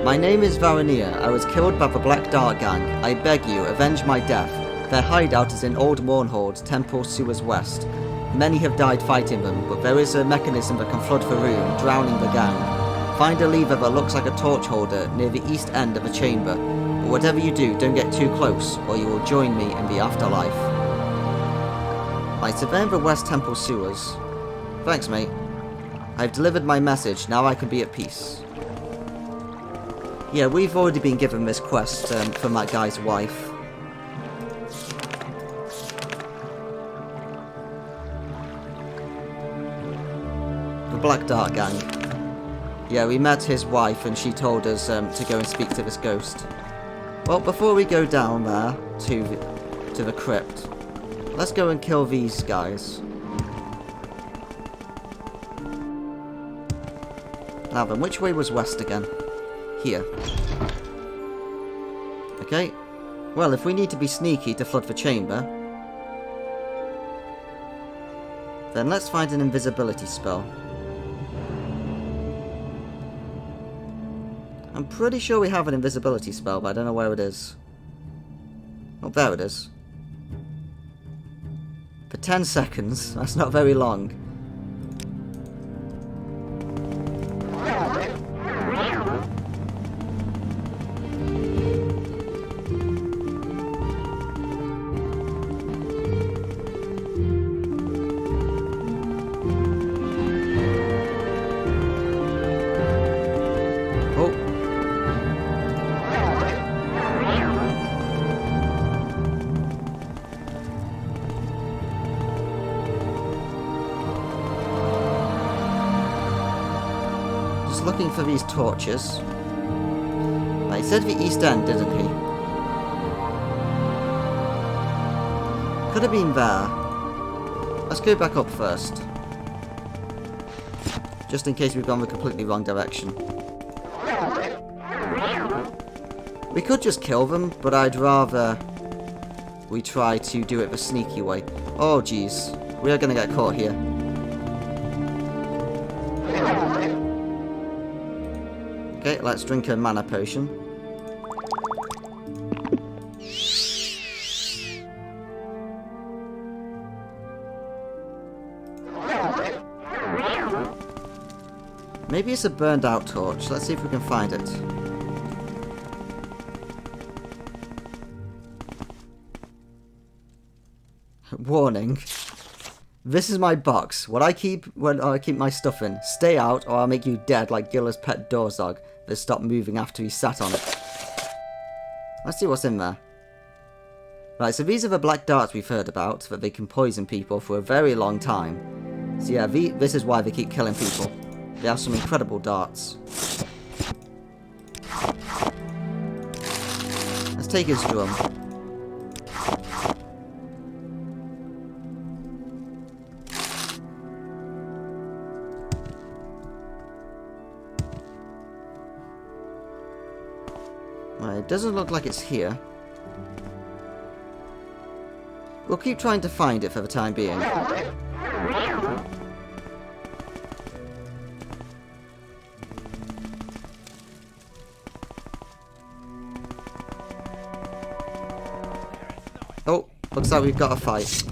My name is Varanir. I was killed by the Black Dart Gang. I beg you, avenge my death. Their hideout is in Old Mournhold, Temple Sewers West. Many have died fighting them, but there is a mechanism that can flood the room, drowning the gang. Find a lever that looks like a torch holder near the east end of a chamber. But whatever you do, don't get too close, or you will join me in the afterlife. Right, so they're in the West Temple Sewers. Thanks, mate. I've delivered my message, now I can be at peace. Yeah, we've already been given this quest from that guy's wife. Black Dart Gang. Yeah, we met his wife and she told us to go and speak to this ghost. Well, before we go down there to the crypt, let's go and kill these guys. Now then, which way was west again? Here. Okay. Well, if we need to be sneaky to flood the chamber, then let's find an invisibility spell. I'm pretty sure we have an invisibility spell, but I don't know where it is. Oh, there it is. For 10 seconds. That's not very long. Looking for these torches. He said the east end, didn't he? Could have been there. Let's go back up first. Just in case we've gone the completely wrong direction. We could just kill them, but I'd rather we try to do it the sneaky way. Oh jeez, we are going to get caught here. Okay, let's drink a mana potion. Maybe it's a burned out torch. Let's see if we can find it. Warning. This is my box. When I keep my stuff in. Stay out or I'll make you dead like Gilla's pet Dorzog that stopped moving after he sat on it. Let's see what's in there. Right, so these are the black darts we've heard about, that they can poison people for a very long time. So yeah, this is why they keep killing people. They have some incredible darts. Let's take his drum. Right, it doesn't look like it's here. We'll keep trying to find it for the time being. Oh, looks like we've got a fight.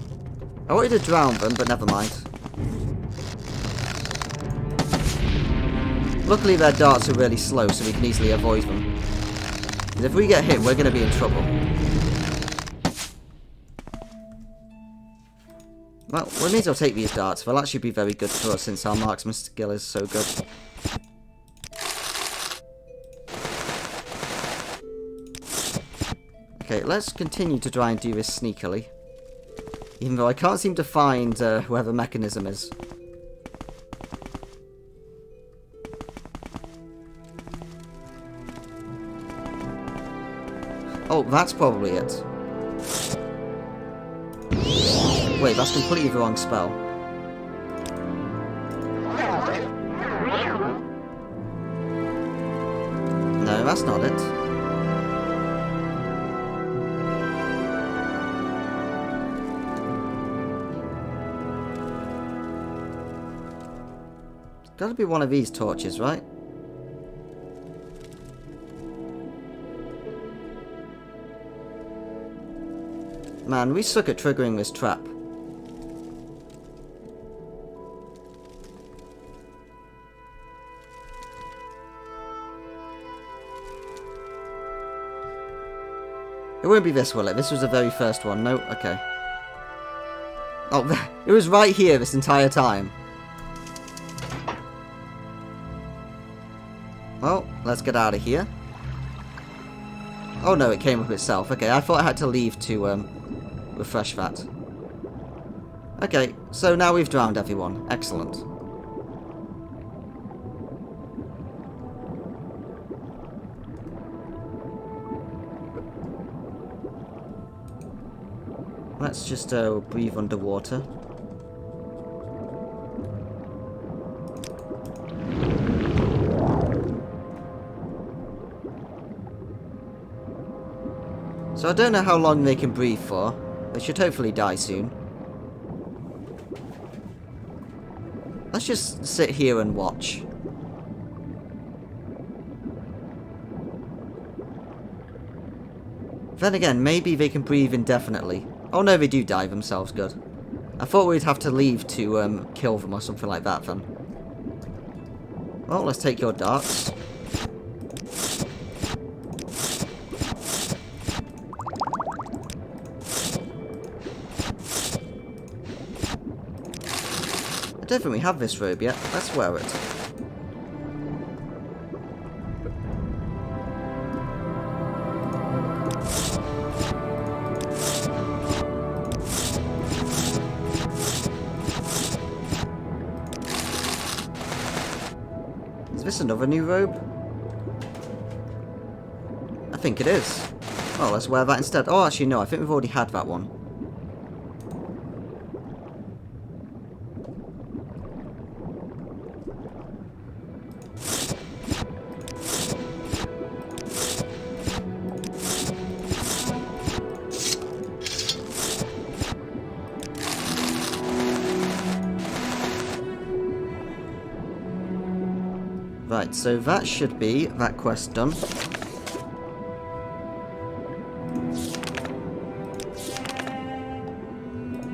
I wanted to drown them, but never mind. Luckily their darts are really slow, so we can easily avoid them. And if we get hit, we're going to be in trouble. Well, we may as well take these darts. They'll actually be very good for us since our marksman skill is so good. Okay, let's continue to try and do this sneakily. Even though I can't seem to find where the mechanism is. Oh, that's probably it. Wait, that's completely the wrong spell. No, that's not it. It's gotta be one of these torches, right? Man, we suck at triggering this trap. It won't be this, will it? This was the very first one. No? Okay. Oh, it was right here this entire time. Well, let's get out of here. Oh no, it came up itself. Okay, I thought I had to leave to refresh that. Okay, so now we've drowned everyone. Excellent. Let's just breathe underwater. So I don't know how long they can breathe for. They should hopefully die soon. Let's just sit here and watch. Then again, maybe they can breathe indefinitely. Oh no, they do die themselves, good. I thought we'd have to leave to kill them or something like that then. Well, let's take your darts. I don't think we have this robe yet. Let's wear it. Is this another new robe? I think it is. Oh, let's wear that instead. Oh, actually no, I think we've already had that one. Right, so that should be that quest done.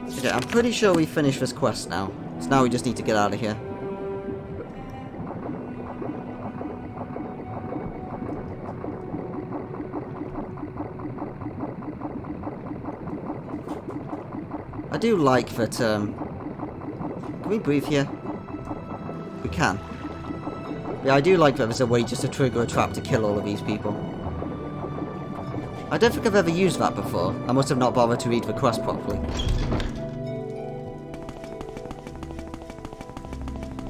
Okay, I'm pretty sure we finished this quest now. So now we just need to get out of here. I do like that, can we breathe here? We can. Yeah, I do like that there's a way just to trigger a trap to kill all of these people. I don't think I've ever used that before. I must have not bothered to read the quest properly.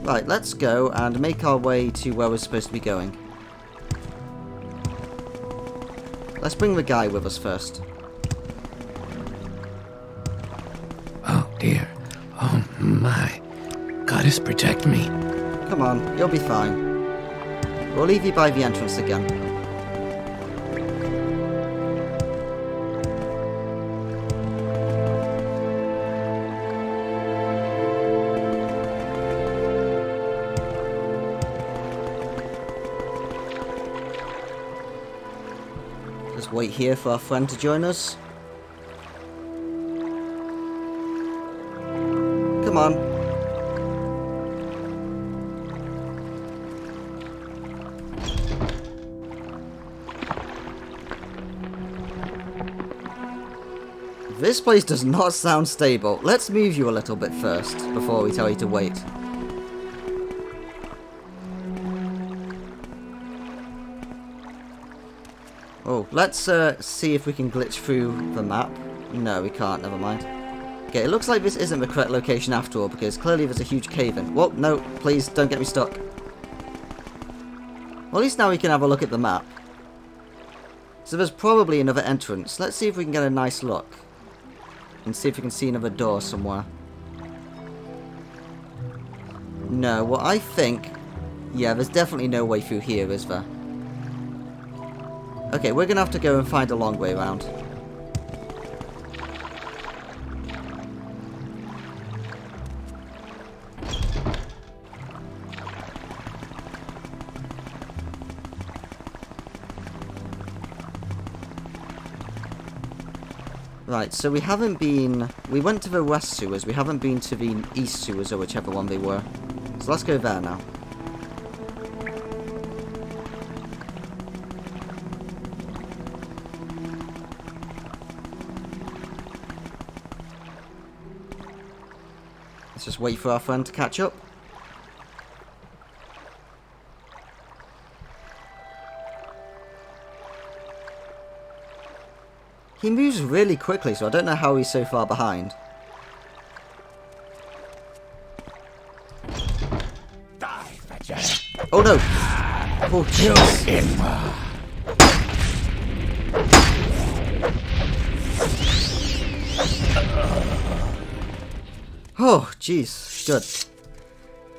Right, let's go and make our way to where we're supposed to be going. Let's bring the guy with us first. Oh dear. Oh my. Goddess, protect me. Come on, you'll be fine. We'll leave you by the entrance again. Just wait here for our friend to join us. Come on. This place does not sound stable. Let's move you a little bit first, before we tell you to wait. Oh, let's see if we can glitch through the map. No, we can't. Never mind. Okay, it looks like this isn't the correct location after all, because clearly there's a huge cave-in. Whoa, no, please don't get me stuck. Well, at least now we can have a look at the map. So there's probably another entrance. Let's see if we can get a nice look. And see if we can see another door somewhere. No, well, I think... Yeah, there's definitely no way through here, is there? Okay, we're going to have to go and find a long way around. Right, so we haven't been... We went to the west sewers, we haven't been to the east sewers, or whichever one they were. So let's go there now. Let's just wait for our friend to catch up. He moves really quickly, so I don't know how he's so far behind. Oh no! Oh jeez! Oh jeez, good.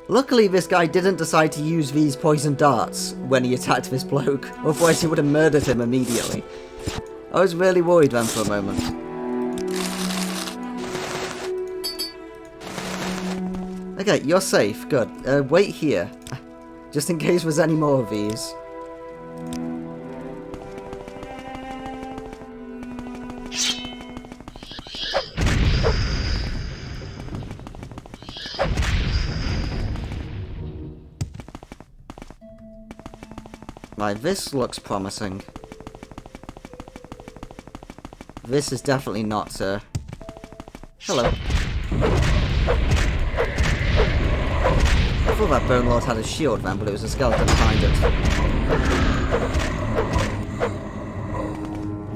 Luckily this guy didn't decide to use these poison darts when he attacked this bloke, otherwise he would have murdered him immediately. I was really worried then for a moment. Okay, you're safe. Good. Wait here. Just in case there's any more of these. Right, this looks promising. This is definitely not, Hello. I thought that Bone Lord had a shield then, but it was a skeleton behind it.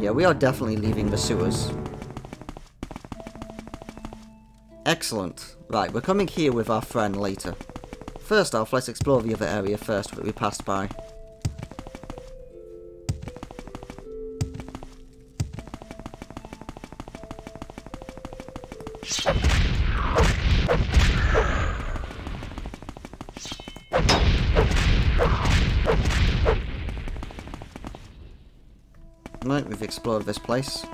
Yeah, we are definitely leaving the sewers. Excellent. Right, we're coming here with our friend later. First off, let's explore the other area first that we passed by. Right, we've explored this place.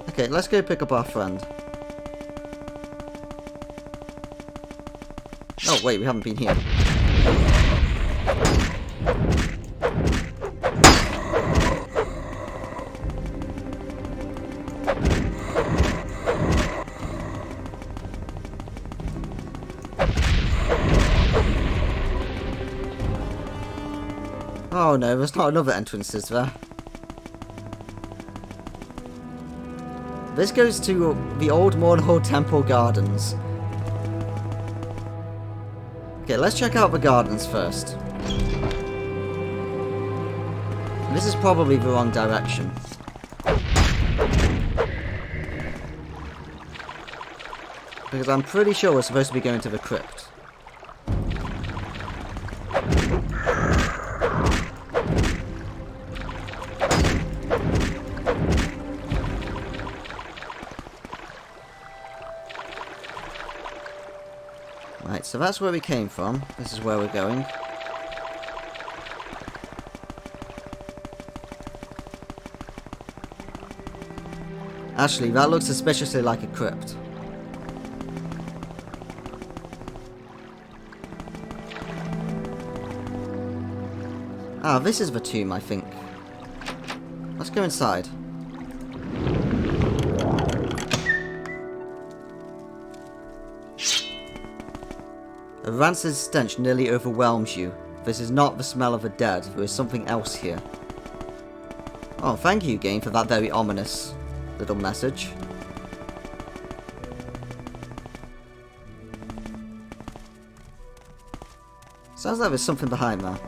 Okay, let's go pick up our friend. Oh wait, we haven't been here. Oh no, there's not another entrance, is there? This goes to the old Morrowind Temple Gardens. Okay, let's check out the gardens first. This is probably the wrong direction. Because I'm pretty sure we're supposed to be going to the crypt. Right, so that's where we came from. This is where we're going. Actually, that looks suspiciously like a crypt. Ah, this is the tomb, I think. Let's go inside. A rancid stench nearly overwhelms you. This is not the smell of the dead. There is something else here. Oh, thank you, game, for that very ominous little message. Sounds like there's something behind that.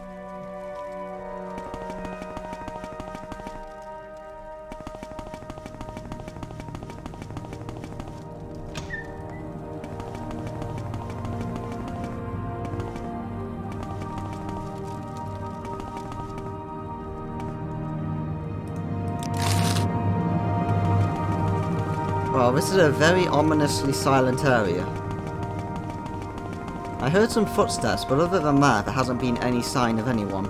Well, this is a very ominously silent area. I heard some footsteps, but other than that, there hasn't been any sign of anyone.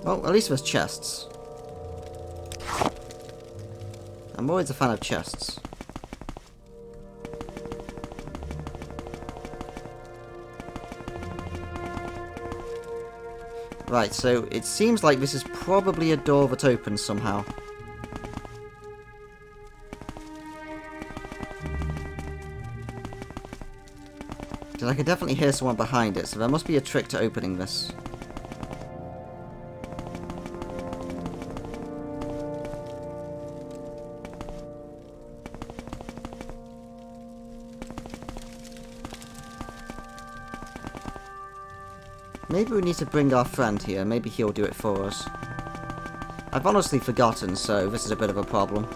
Well, at least there's chests. I'm always a fan of chests. Right, so it seems like this is probably a door that opens somehow. Because I can definitely hear someone behind it, so there must be a trick to opening this. Maybe we need to bring our friend here. Maybe he'll do it for us. I've honestly forgotten, so this is a bit of a problem.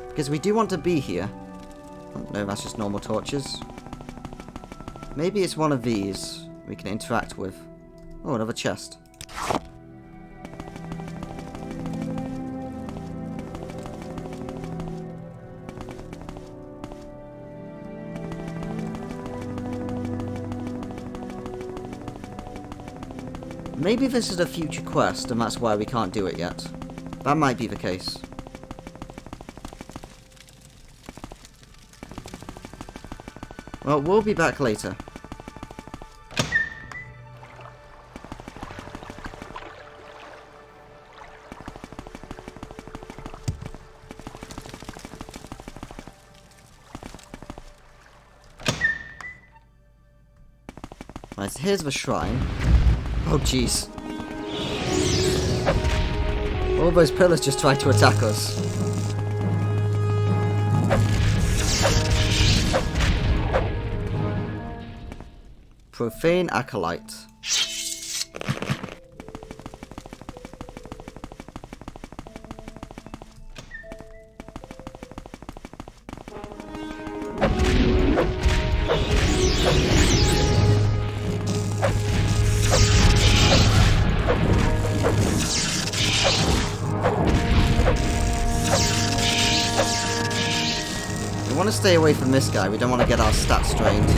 Because we do want to be here. Oh, no, that's just normal torches. Maybe it's one of these we can interact with. Oh, another chest. Maybe this is a future quest and that's why we can't do it yet. That might be the case. Well, we'll be back later. Right, so here's the shrine. Oh, jeez. All those pillars just tried to attack us. Profane Acolyte. We want to stay away from this guy, we don't want to get our stats drained.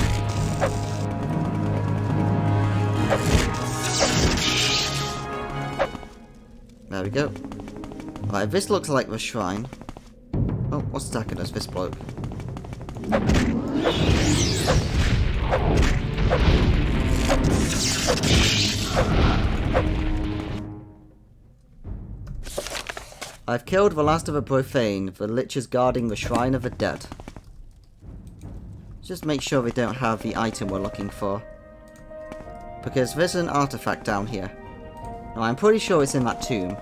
There we go. Alright, this looks like the shrine. Oh, what's attacking us? This bloke. I've killed the last of the profane, the liches guarding the shrine of the dead. Just make sure we don't have the item we're looking for. Because there's an artifact down here. Now I'm pretty sure it's in that tomb.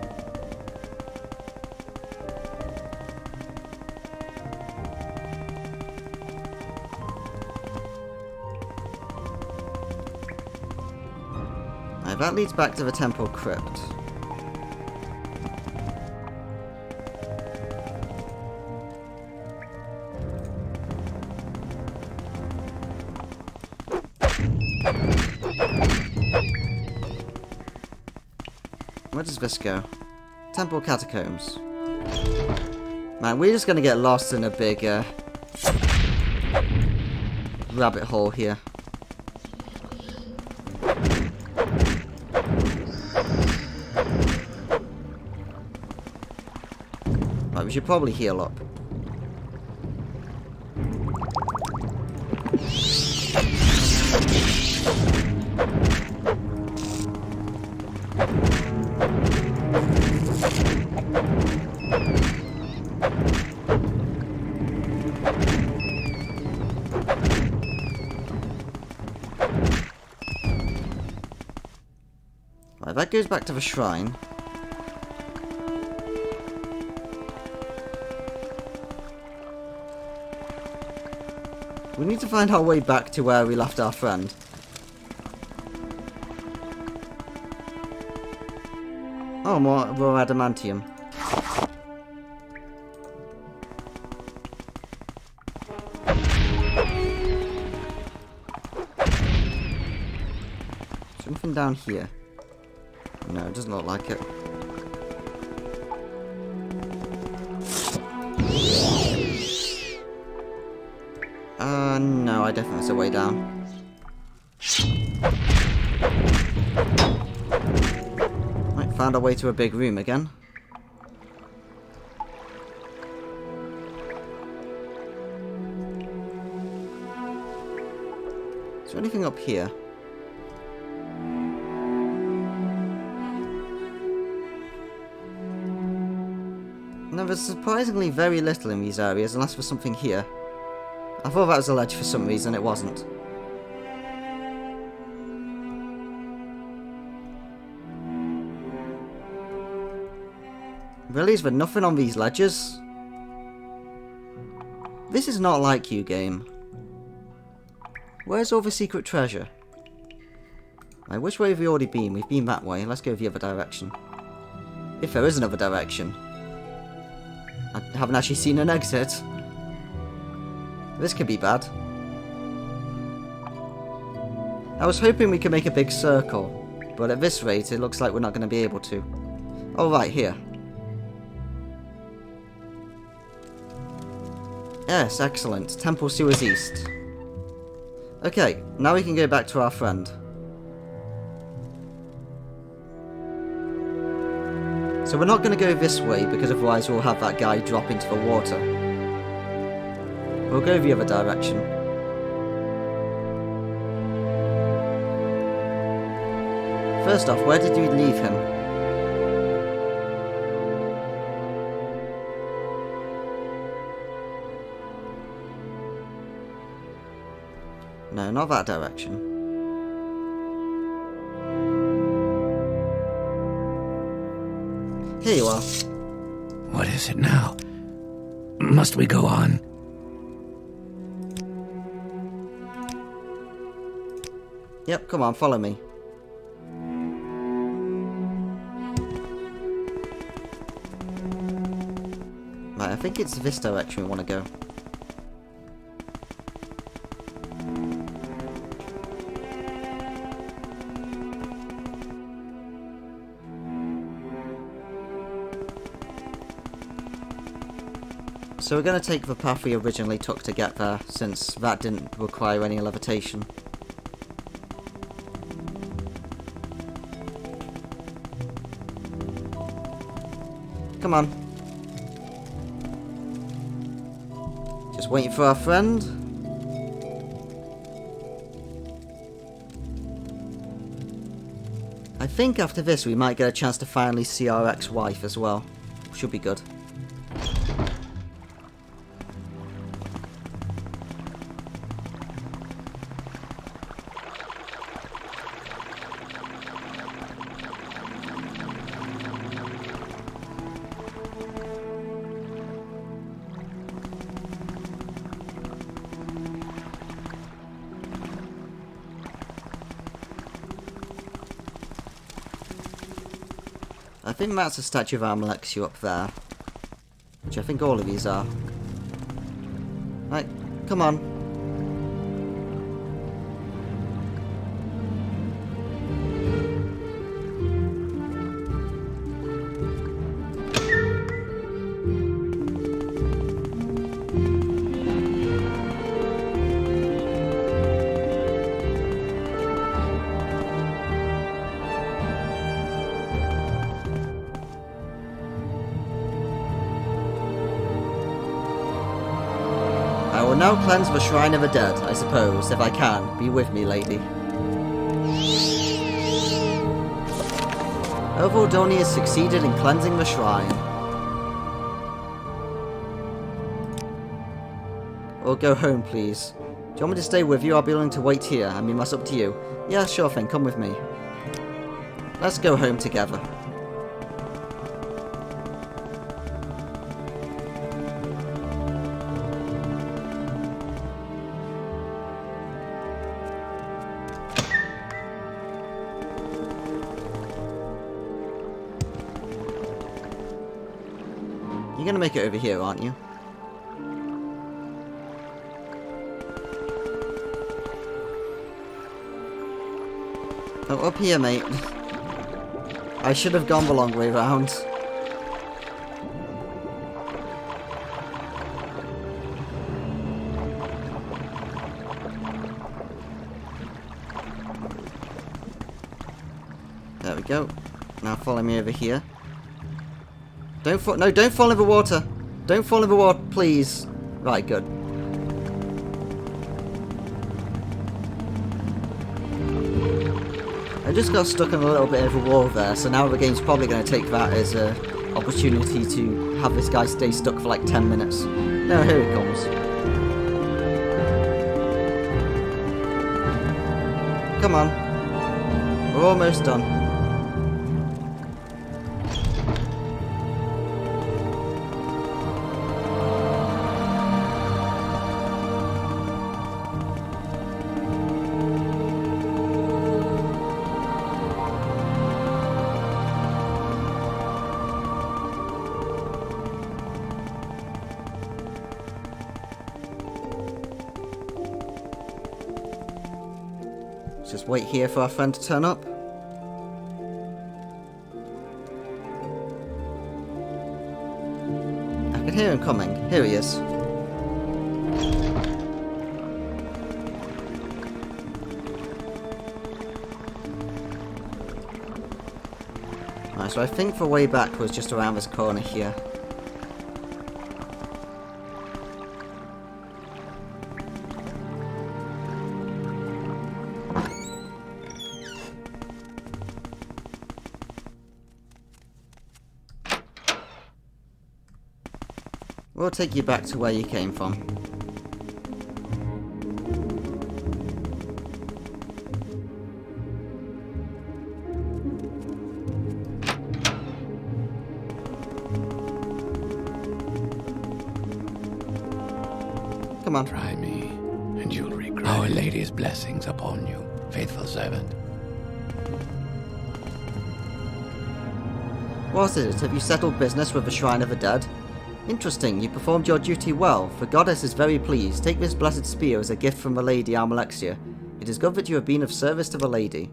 Now that leads back to the temple crypt. Where does this go? Temple catacombs. Man, we're just gonna get lost in a big rabbit hole here. Right, we should probably heal up. Right, that goes back to the shrine. We need to find our way back to where we left our friend. Oh, more raw adamantium. Something down here. No, it doesn't look like it. No, I definitely see a way down. Right, found our way to a big room again. Is there anything up here? No, there's surprisingly very little in these areas, unless there's something here. I thought that was a ledge for some reason, it wasn't. Really? Is there nothing on these ledges? This is not like you, game. Where's all the secret treasure? Right, which way have we already been? We've been that way. Let's go the other direction. If there is another direction. I haven't actually seen an exit. This could be bad. I was hoping we could make a big circle, but at this rate it looks like we're not going to be able to. Oh, right, here. Yes, excellent. Temple Sewers East. Okay, now we can go back to our friend. So we're not going to go this way, because otherwise we'll have that guy drop into the water. We'll go the other direction. First off, where did you leave him? No, not that direction. Here you are. What is it now? Must we go on? Yep, come on, follow me. Right, I think it's this direction we want to go. So we're going to take the path we originally took to get there, since that didn't require any levitation. Come on. Just waiting for our friend. I think after this we might get a chance to finally see our ex-wife as well. Should be good. I think that's a statue of Alexia up there. Which I think all of these are. Right, come on. I will now cleanse the Shrine of the Dead, I suppose, if I can. Be with me, lady. Ovaldoni has succeeded in cleansing the shrine. Or go home, please. Do you want me to stay with you? I'll be willing to wait here. I mean, that's up to you. Yeah, sure thing. Come with me. Let's go home together. You're gonna make it over here, aren't you? Oh, up here, mate. I should have gone the long way round. There we go. Now follow me over here. Don't fall in the water. Don't fall in the water, please. Right, good. I just got stuck in a little bit of a wall there, so now the game's probably going to take that as an opportunity to have this guy stay stuck for like 10 minutes. No, here he comes. Come on. We're almost done. Just wait here for our friend to turn up. I can hear him coming. Here he is. Right, so I think the way back was just around this corner here. We'll take you back to where you came from. Come on. Try me, and you'll regret. Our Lady's blessings upon you, faithful servant. What is it? Have you settled business with the Shrine of the Dead? Interesting, you performed your duty well. The goddess is very pleased. Take this blessed spear as a gift from the Lady Almalexia. It is good that you have been of service to the Lady.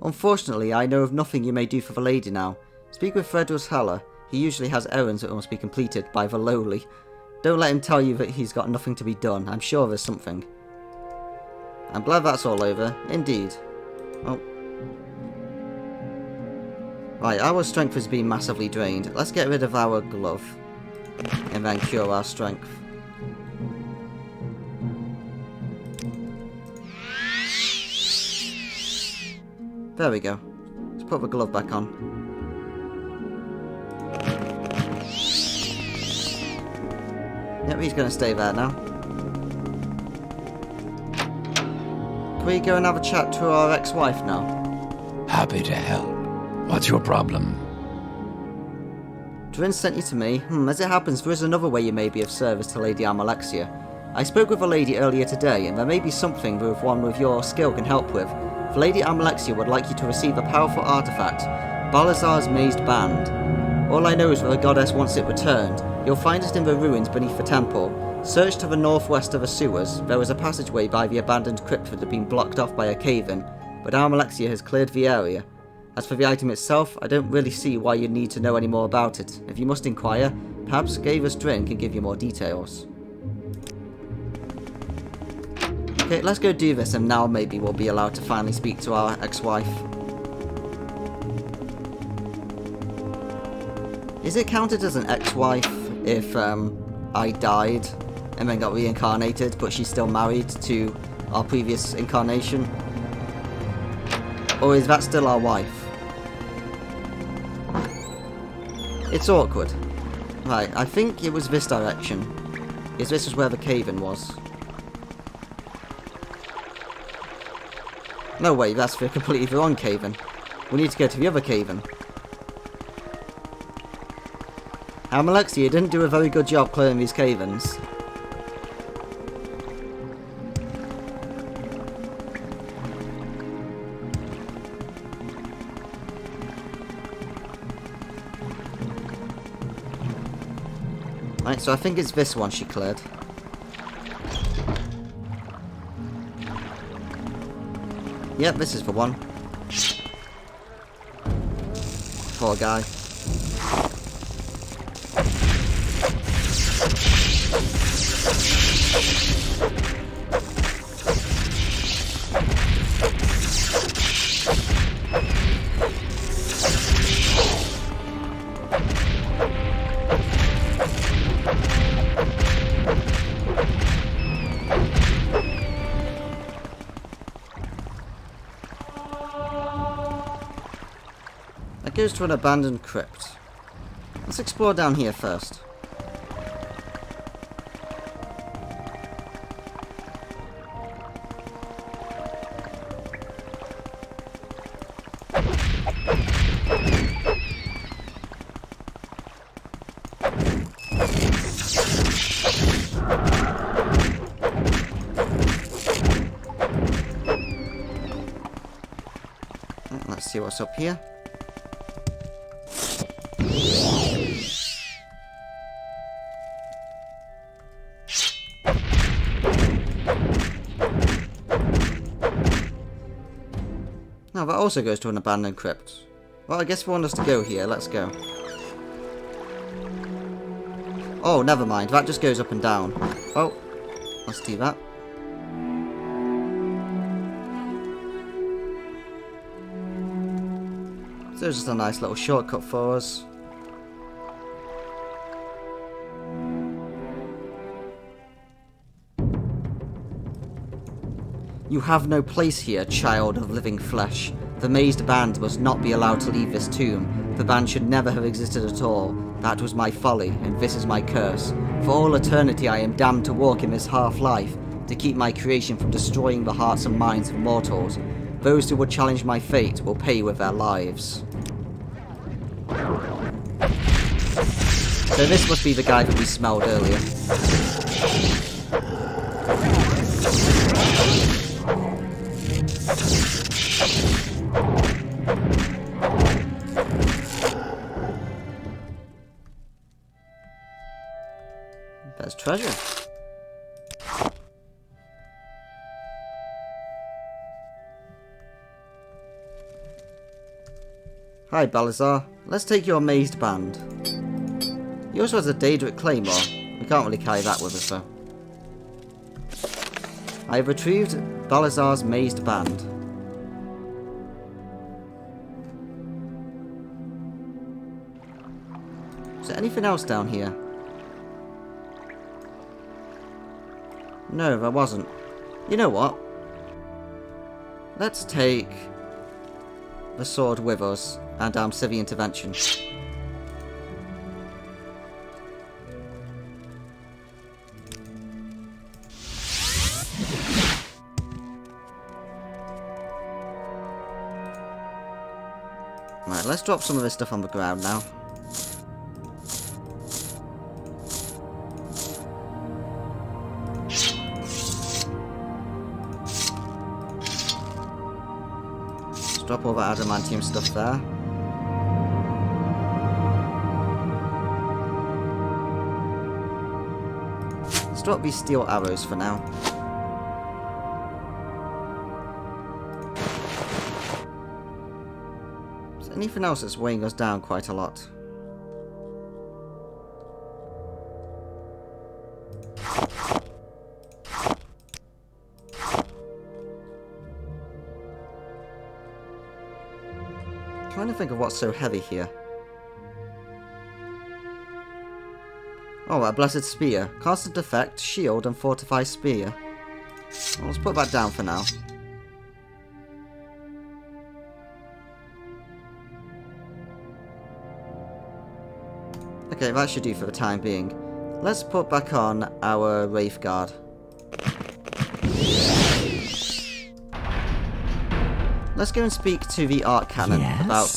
Unfortunately, I know of nothing you may do for the Lady now. Speak with Fredrus Haller. He usually has errands that must be completed by the lowly. Don't let him tell you that he's got nothing to be done. I'm sure there's something. I'm glad that's all over. Indeed. Well... Right, our strength has been massively drained. Let's get rid of our glove. And then cure our strength. There we go. Let's put the glove back on. Yep, he's going to stay there now. Can we go and have a chat to our ex-wife now? Happy to help. What's your problem? Drin sent you to me. As it happens, there is another way you may be of service to Lady Almalexia. I spoke with a lady earlier today, and there may be something that one with your skill can help with. The Lady Almalexia would like you to receive a powerful artifact, Balazar's Mazed Band. All I know is that the goddess wants it returned. You'll find it in the ruins beneath the temple. Search to the northwest of the sewers. There is a passageway by the abandoned crypt that had been blocked off by a cave-in, but Almalexia has cleared the area. As for the item itself, I don't really see why you'd need to know any more about it. If you must inquire, perhaps Gavis Drin can give you more details. Okay, let's go do this, and now maybe we'll be allowed to finally speak to our ex-wife. Is it counted as an ex-wife if I died and then got reincarnated, but she's still married to our previous incarnation? Or is that still our wife? It's awkward. Right, I think it was this direction. Because this is where the cave-in was. No way, that's the completely wrong cave-in. We need to go to the other cave-in. Almalexia didn't do a very good job clearing these cave-ins. Right, so I think it's this one she cleared. Yep, this is the one. Poor guy. That goes to an abandoned crypt. Let's explore down here first. Let's see what's up here. Now that also goes to an abandoned crypt. Well, I guess if you want us to go here, let's go. Oh, never mind. That just goes up and down. Oh, let's do that. So it's just a nice little shortcut for us. You have no place here, child of living flesh. The mazed band must not be allowed to leave this tomb. The band should never have existed at all. That was my folly, and this is my curse. For all eternity I am damned to walk in this half-life, to keep my creation from destroying the hearts and minds of mortals. Those who would challenge my fate will pay with their lives. So this must be the guy that we smelled earlier. There's treasure. Hi, Balazar. Let's take your mazed band. He also has a Daedric Claymore. We can't really carry that with us, though. I have retrieved Balazar's mazed band. Is there anything else down here? No, there wasn't. You know what? Let's take the sword with us and civic intervention. Right, let's drop some of this stuff on the ground now. Drop all that adamantium stuff there. Let's drop these steel arrows for now. Is there anything else that's weighing us down quite a lot? Trying to think of what's so heavy here. Oh, a blessed spear. Constant effect, shield, and fortify spear. Well, let's put that down for now. Okay, that should do for the time being. Let's put back on our Wraith Guard. Let's go and speak to the Art Cannon about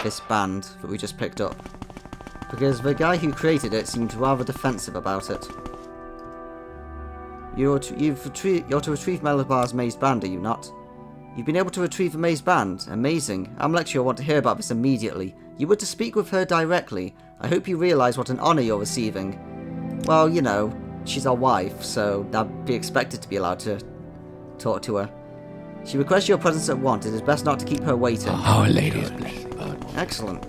this band that we just picked up. Because the guy who created it seemed rather defensive about it. You're to retrieve Melabar's mazed band, are you not? You've been able to retrieve the mazed band. Amazing. Amlexia will want to hear about this immediately. You were to speak with her directly. I hope you realise what an honour you're receiving. Well, you know, she's our wife, so I'd be expected to be allowed to talk to her. She requests your presence at once. It is best not to keep her waiting. Our Lady's blessed. Excellent.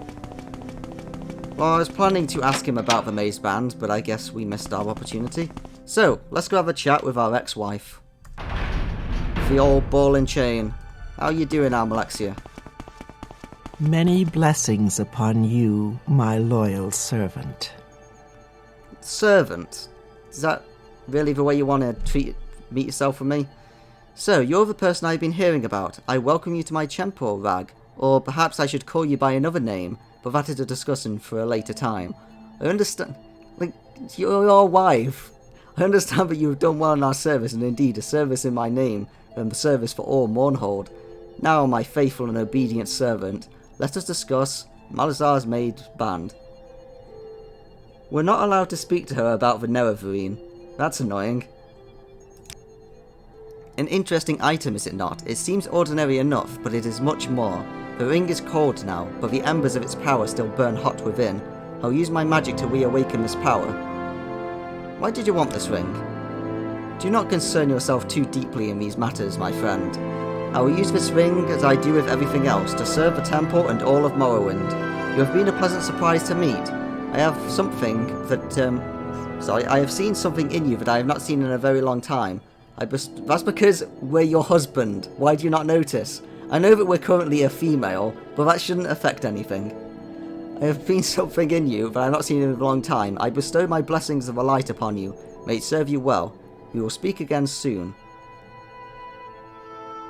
Well, I was planning to ask him about the maze band, but I guess we missed our opportunity. So, let's go have a chat with our ex-wife. The old ball and chain. How you doing, Almalexia? Many blessings upon you, my loyal servant. Servant? Is that really the way you want to meet yourself with me? So, you're the person I've been hearing about. I welcome you to my temple, Rag. Or perhaps I should call you by another name, but that is a discussion for a later time. I understand... Like, you're your wife. I understand that you've done well in our service, and indeed a service in my name, and the service for all Mournhold. Now, my faithful and obedient servant, let us discuss Malazar's maid band. We're not allowed to speak to her about the Nerevarine. That's annoying. An interesting item, is it not? It seems ordinary enough, but it is much more. The ring is cold now, but the embers of its power still burn hot within. I'll use my magic to reawaken this power. Why did you want this ring? Do not concern yourself too deeply in these matters, my friend. I will use this ring, as I do with everything else, to serve the temple and all of Morrowind. You have been a pleasant surprise to meet. I have something that, I have seen something in you that I have not seen in a very long time. That's because we're your husband. Why do you not notice? I know that we're currently a female, but that shouldn't affect anything. I have seen something in you that I have not seen in a long time. I bestow my blessings of the light upon you. May it serve you well. We will speak again soon.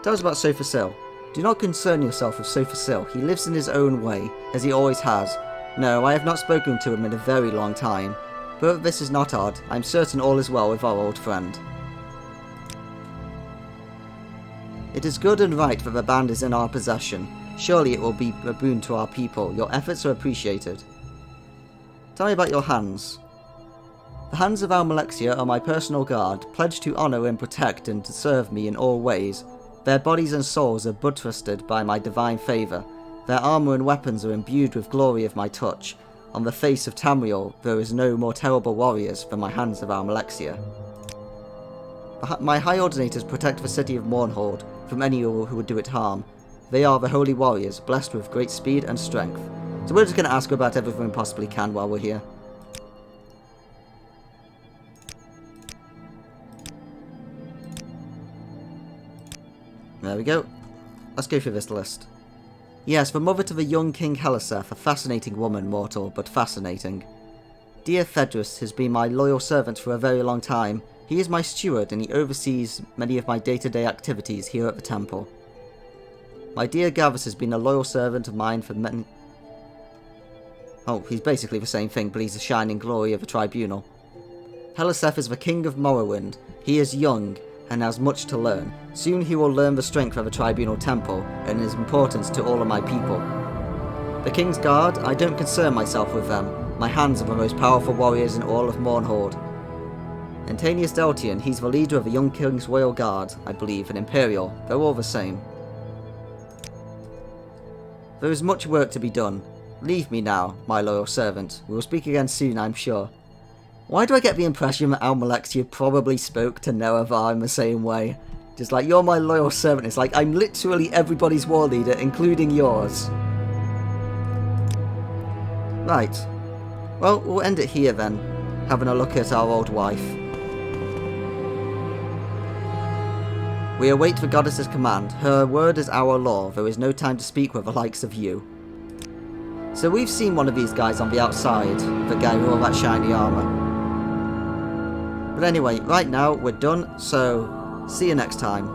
Tell us about Sofasil. Do not concern yourself with Sofasil. He lives in his own way, as he always has. No, I have not spoken to him in a very long time. But this is not odd. I'm certain all is well with our old friend. It is good and right that the band is in our possession. Surely it will be a boon to our people. Your efforts are appreciated. Tell me about your hands. The hands of Almalexia are my personal guard, pledged to honour and protect and to serve me in all ways. Their bodies and souls are buttressed by my divine favour. Their armour and weapons are imbued with glory of my touch. On the face of Tamriel, there is no more terrible warriors than my hands of Almalexia. My High Ordinators protect the city of Mournhold from any who would do it harm. They are the holy warriors, blessed with great speed and strength. So we're just going to ask about everything we possibly can while we're here. There we go. Let's go through this list. Yes, the mother to the young King Heliseth, a fascinating woman, mortal, but fascinating. Dear Thedrus has been my loyal servant for a very long time. He is my steward and he oversees many of my day-to-day activities here at the temple. My dear Gavus has been a loyal servant of mine for many... Oh, he's basically the same thing, but he's the shining glory of the Tribunal. Heliseth is the king of Morrowind. He is young and has much to learn. Soon he will learn the strength of the Tribunal Temple and his importance to all of my people. The King's Guard, I don't concern myself with them. My hands are the most powerful warriors in all of Mournhold. Antanius Deltian, he's the leader of the Young King's Royal Guard, I believe, and Imperial. They're all the same. There is much work to be done. Leave me now, my loyal servant. We will speak again soon, I'm sure. Why do I get the impression that Almalexia probably spoke to Nerevar in the same way? Just like, you're my loyal servant. It's like, I'm literally everybody's war leader, including yours. Right. Well, we'll end it here then, having a look at our old wife. We await the goddess's command. Her word is our law. There is no time to speak with the likes of you. So we've seen one of these guys on the outside, the guy with all that shiny armour. But anyway, right now we're done, so see you next time.